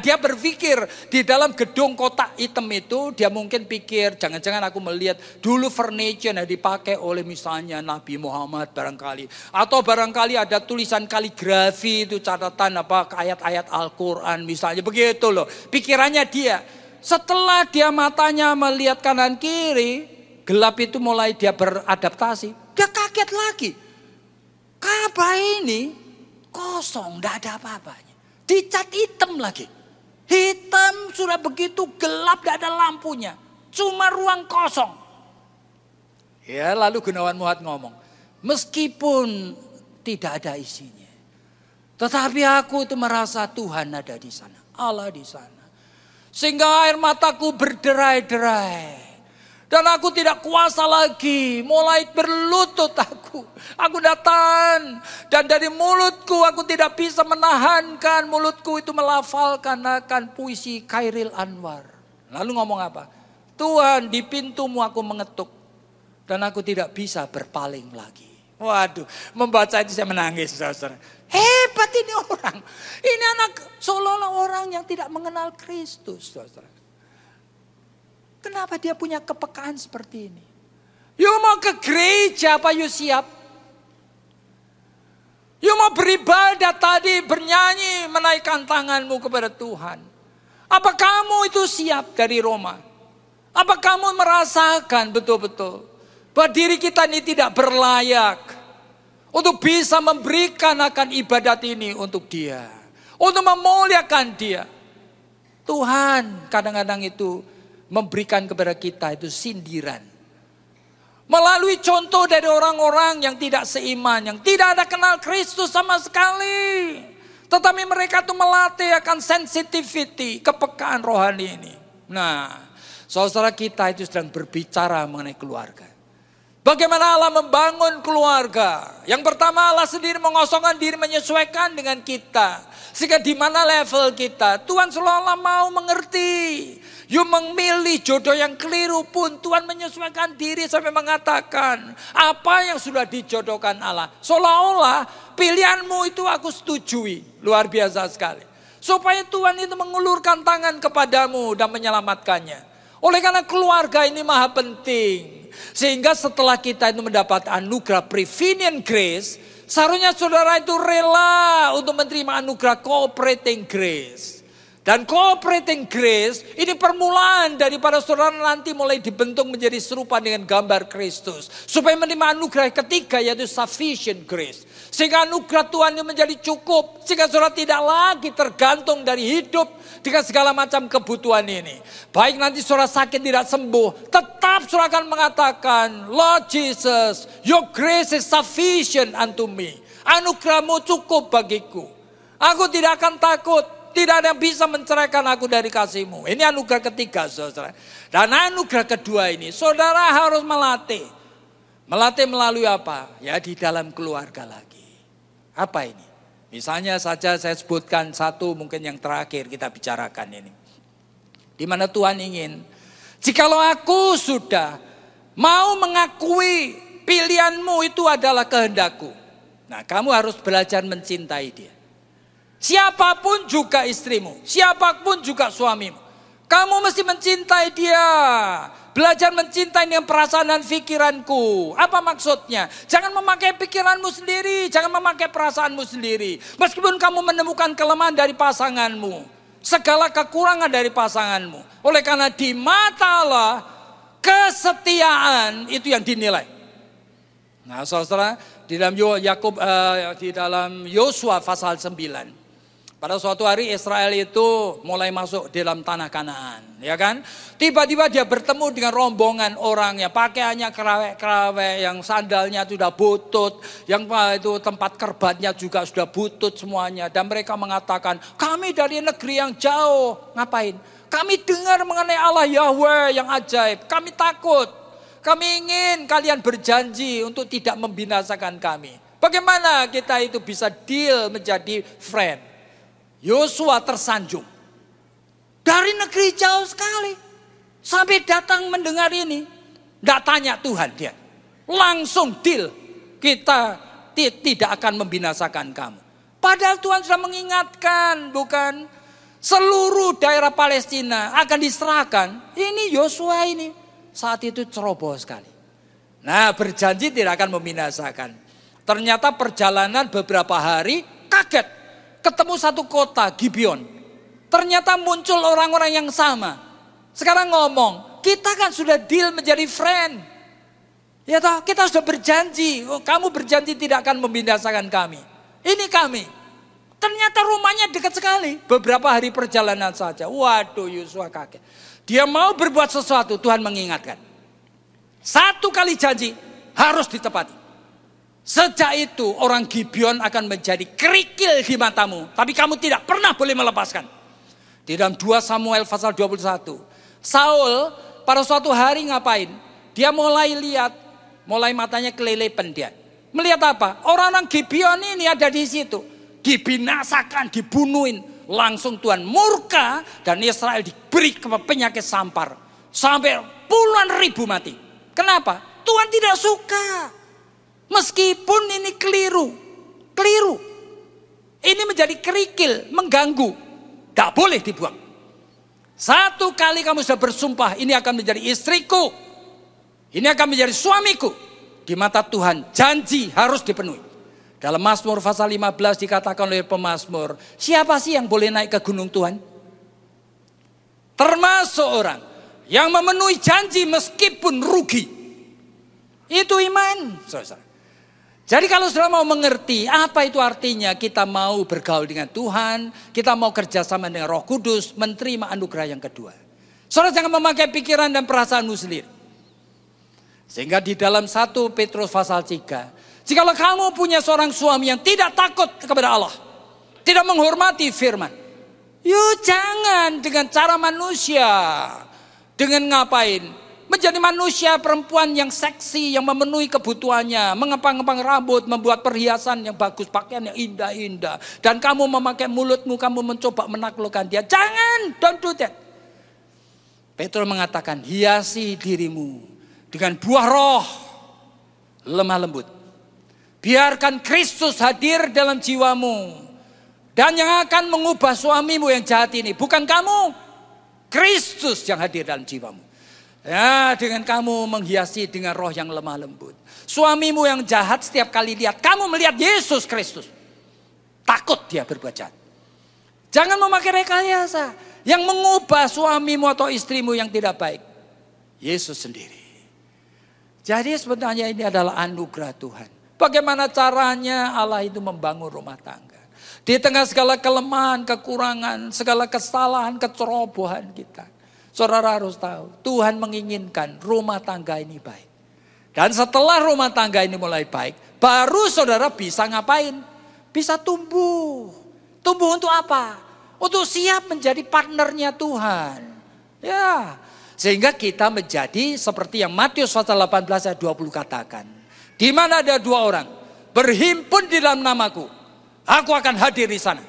S1: Dia berpikir di dalam gedung kotak hitam itu, dia mungkin pikir jangan-jangan aku melihat dulu furniture yang dipakai oleh misalnya Nabi Muhammad barangkali. Atau barangkali ada tulisan kaligrafi itu catatan ayat-ayat Al-Quran misalnya, begitu loh. Pikirannya dia. Setelah dia matanya melihat kanan kiri, gelap itu mulai dia beradaptasi. Dia kaget lagi. Ka'bah ini kosong, tidak ada apa-apanya. Dicat hitam lagi. Hitam sudah begitu gelap, tidak ada lampunya. Cuma ruang kosong. Ya, lalu Gunawan Muhammad ngomong, meskipun tidak ada isinya, tetapi aku itu merasa Tuhan ada di sana, Allah di sana. Sehingga air mataku berderai-derai. Dan aku tidak kuasa lagi, mulai berlutut aku datang. Dan dari mulutku aku tidak bisa menahankan, mulutku itu melafalkan akan puisi Khairil Anwar. Lalu ngomong apa? Tuhan, di pintumu aku mengetuk dan aku tidak bisa berpaling lagi. Waduh, membaca itu saya menangis, saudara. Hebat ini orang. Ini anak seolah-olah orang yang tidak mengenal Kristus, saudara. Kenapa dia punya kepekaan seperti ini? You mau ke gereja apa you siap? You mau beribadah tadi, bernyanyi, menaikkan tanganmu kepada Tuhan. Apa kamu itu siap dari Roma? Apa kamu merasakan betul-betul bahwa diri kita ini tidak berlayak untuk bisa memberikan akan ibadat ini untuk dia, untuk memuliakan dia? Tuhan kadang-kadang itu memberikan kepada kita itu sindiran. Melalui contoh dari orang-orang yang tidak seiman, yang tidak ada kenal Kristus sama sekali. Tetapi mereka itu melatih akan sensitivity, kepekaan rohani ini. Nah, saudara kita itu sedang berbicara mengenai keluarga. Bagaimana Allah membangun keluarga? Yang pertama, Allah sendiri mengosongkan diri, menyesuaikan dengan kita. Sehingga di mana level kita, Tuhan selalu mau mengerti. You memilih jodoh yang keliru pun Tuhan menyesuaikan diri sampai mengatakan apa yang sudah dijodohkan Allah. Seolah-olah pilihanmu itu aku setujui. Luar biasa sekali. Supaya Tuhan itu mengulurkan tangan kepadamu dan menyelamatkannya. Oleh karena keluarga ini maha penting. Sehingga setelah kita itu mendapat anugerah prevenient grace, seharusnya saudara itu rela untuk menerima anugerah cooperating grace. Dan cooperating grace ini permulaan daripada saudara nanti mulai dibentuk menjadi serupa dengan gambar Kristus. Supaya menerima anugerah ketiga yaitu sufficient grace. Sehingga anugerah Tuhan ini menjadi cukup. Sehingga saudara tidak lagi tergantung dari hidup dengan segala macam kebutuhan ini. Baik nanti saudara sakit tidak sembuh, tetap saudara akan mengatakan, Lord Jesus, your grace is sufficient unto me. Anugerahmu cukup bagiku. Aku tidak akan takut. Tidak ada yang bisa menceraikan aku dari kasih-Mu. Ini anugerah ketiga, saudara. Dan anugerah kedua ini, saudara harus melatih. Melatih melalui apa? Ya di dalam keluarga lagi. Apa ini? Misalnya saja saya sebutkan satu mungkin yang terakhir kita bicarakan ini. Di mana Tuhan ingin, jikalau aku sudah mau mengakui pilihanmu itu adalah kehendakku. Nah, kamu harus belajar mencintai dia. Siapapun juga istrimu, siapapun juga suamimu. Kamu mesti mencintai dia. Belajar mencintai dengan perasaan dan pikiranku. Apa maksudnya? Jangan memakai pikiranmu sendiri, jangan memakai perasaanmu sendiri. Meskipun kamu menemukan kelemahan dari pasanganmu, segala kekurangan dari pasanganmu. Oleh karena di mata Allah, kesetiaan itu yang dinilai. Nah, saudara, di dalam Yosua pasal 9. Pada suatu hari Israel itu mulai masuk dalam tanah Kanaan, ya kan? Tiba-tiba dia bertemu dengan rombongan orang yang pakaiannya kerawek-kerawek, yang sandalnya sudah butut, yang itu tempat kerbatnya juga sudah butut semuanya. Dan mereka mengatakan, kami dari negeri yang jauh, ngapain? Kami dengar mengenai Allah Yahweh yang ajaib, kami takut. Kami ingin kalian berjanji untuk tidak membinasakan kami. Bagaimana kita itu bisa deal menjadi friend? Yosua tersanjung. Dari negeri jauh sekali. Sampai datang mendengar ini. Tidak tanya Tuhan dia. Langsung deal. Kita tidak akan membinasakan kamu. Padahal Tuhan sudah mengingatkan. Bukan. Seluruh daerah Palestina akan diserahkan. Ini Yosua ini. Saat itu ceroboh sekali. Nah, berjanji tidak akan membinasakan. Ternyata perjalanan beberapa hari kaget. Ketemu satu kota, Gibeon. Ternyata muncul orang-orang yang sama. Sekarang ngomong, kita kan sudah deal menjadi friend. Ya toh, kita sudah berjanji. Kamu berjanji tidak akan membinasakan kami. Ini kami. Ternyata rumahnya dekat sekali. Beberapa hari perjalanan saja. Waduh, Yosua kaget. Dia mau berbuat sesuatu, Tuhan mengingatkan. Satu kali janji, harus ditepati. Sejak itu orang Gibeon akan menjadi kerikil di matamu. Tapi kamu tidak pernah boleh melepaskan. Di dalam 2 Samuel pasal 21. Saul pada suatu hari ngapain? Dia mulai lihat. Mulai matanya kelelepan dia. Melihat apa? Orang-orang Gibeon ini ada di situ. Dibinasakan, dibunuhin. Langsung Tuhan murka. Dan Israel diberi penyakit sampar. Sampai puluhan ribu mati. Kenapa? Tuhan tidak suka. Meskipun ini keliru. Ini menjadi kerikil, mengganggu. Tidak boleh dibuang. Satu kali kamu sudah bersumpah, ini akan menjadi istriku. Ini akan menjadi suamiku. Di mata Tuhan, janji harus dipenuhi. Dalam Mazmur pasal 15 dikatakan oleh pemazmur, siapa sih yang boleh naik ke gunung Tuhan? Termasuk orang yang memenuhi janji meskipun rugi. Itu iman, saudara. Jadi kalau saudara mau mengerti apa itu artinya kita mau bergaul dengan Tuhan, kita mau kerjasama dengan Roh Kudus, menerima anugerah yang kedua. Saudara jangan memakai pikiran dan perasaanmu sendiri. Sehingga di dalam 1 Petrus pasal 3, jikalau kamu punya seorang suami yang tidak takut kepada Allah, tidak menghormati firman, yuk jangan dengan cara manusia, dengan ngapain? Menjadi manusia perempuan yang seksi, yang memenuhi kebutuhannya. Mengepang-ngepang rambut, membuat perhiasan yang bagus, pakaian yang indah-indah. Dan kamu memakai mulutmu, kamu mencoba menaklukkan dia. Jangan, don't do that. Petrus mengatakan, hiasi dirimu dengan buah roh, lemah lembut. Biarkan Kristus hadir dalam jiwamu.
S2: Dan yang akan mengubah suamimu yang jahat ini bukan kamu, Kristus yang hadir dalam jiwamu. Ya, dengan kamu menghiasi dengan roh yang lemah lembut. Suamimu yang jahat setiap kali lihat, kamu melihat Yesus Kristus. Takut dia berbuat jahat. Jangan memakai rekayasa. Yang mengubah suamimu atau istrimu yang tidak baik, Yesus sendiri. Jadi sebenarnya ini adalah anugerah Tuhan. Bagaimana caranya Allah itu membangun rumah tangga. Di tengah segala kelemahan, kekurangan, segala kesalahan, kecerobohan kita. Saudara harus tahu, Tuhan menginginkan rumah tangga ini baik. Dan setelah rumah tangga ini mulai baik, baru saudara bisa ngapain? Bisa tumbuh. Tumbuh untuk apa? Untuk siap menjadi partnernya Tuhan. Ya, sehingga kita menjadi seperti yang Matius pasal 18 ayat 20 katakan. Di mana ada dua orang berhimpun di dalam namaku, aku akan hadir di sana.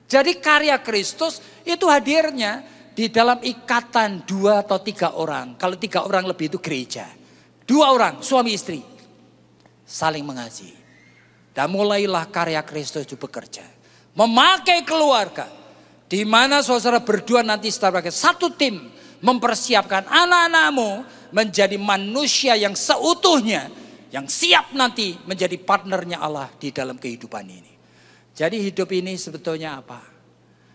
S2: Jadi karya Kristus itu hadirnya di dalam ikatan 2 atau 3 orang. Kalau 3 orang lebih itu gereja. 2 orang, suami istri, saling mengasihi. Dan mulailah karya Kristus itu bekerja. Memakai keluarga. Di mana saudara berdua nanti sebagai satu tim. Mempersiapkan anak-anakmu menjadi manusia yang seutuhnya. Yang siap nanti menjadi partnernya Allah di dalam kehidupan ini. Jadi hidup ini sebetulnya apa?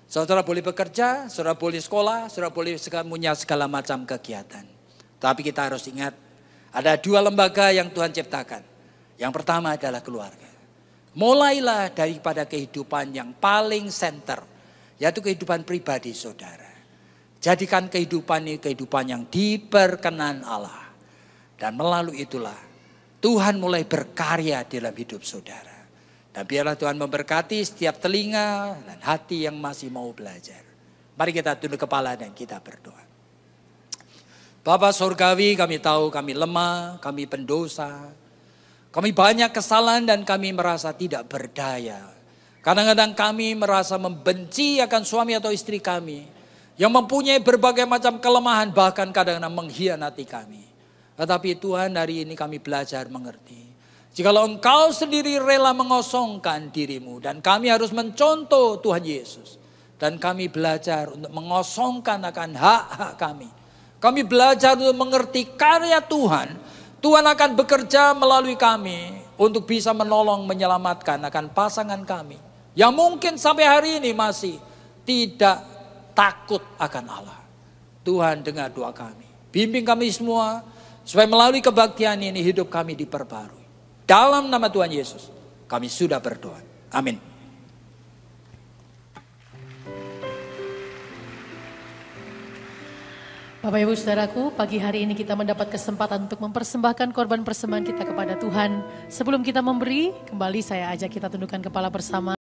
S2: Saudara boleh bekerja, saudara boleh sekolah, saudara boleh punya segala macam kegiatan. Tapi kita harus ingat, ada 2 lembaga yang Tuhan ciptakan. Yang pertama adalah keluarga. Mulailah daripada kehidupan yang paling center, yaitu kehidupan pribadi saudara. Jadikan kehidupan ini kehidupan yang diperkenan Allah. Dan melalui itulah Tuhan mulai berkarya dalam hidup saudara. Dan biarlah Tuhan memberkati setiap telinga dan hati yang masih mau belajar. Mari kita tunduk kepala dan kita berdoa. Bapa Surgawi, kami tahu kami lemah, kami pendosa. Kami banyak kesalahan dan kami merasa tidak berdaya. Kadang-kadang kami merasa membenci akan suami atau istri kami. Yang mempunyai berbagai macam kelemahan, bahkan kadang-kadang mengkhianati kami. Tetapi Tuhan, hari ini kami belajar mengerti. Jikalau Engkau sendiri rela mengosongkan dirimu. Dan kami harus mencontoh Tuhan Yesus. Dan kami belajar untuk mengosongkan akan hak-hak kami. Kami belajar untuk mengerti karya Tuhan. Tuhan akan bekerja melalui kami. Untuk bisa menolong, menyelamatkan akan pasangan kami. Yang mungkin sampai hari ini masih tidak takut akan Allah. Tuhan dengar doa kami. Bimbing kami semua. Supaya melalui kebaktian ini hidup kami diperbarui. Dalam nama Tuhan Yesus kami sudah berdoa. Amin.
S3: Bapak Ibu Saudaraku, pagi hari ini kita mendapat kesempatan untuk mempersembahkan korban persembahan kita kepada Tuhan. Sebelum kita memberi, kembali saya ajak kita tundukkan kepala bersama.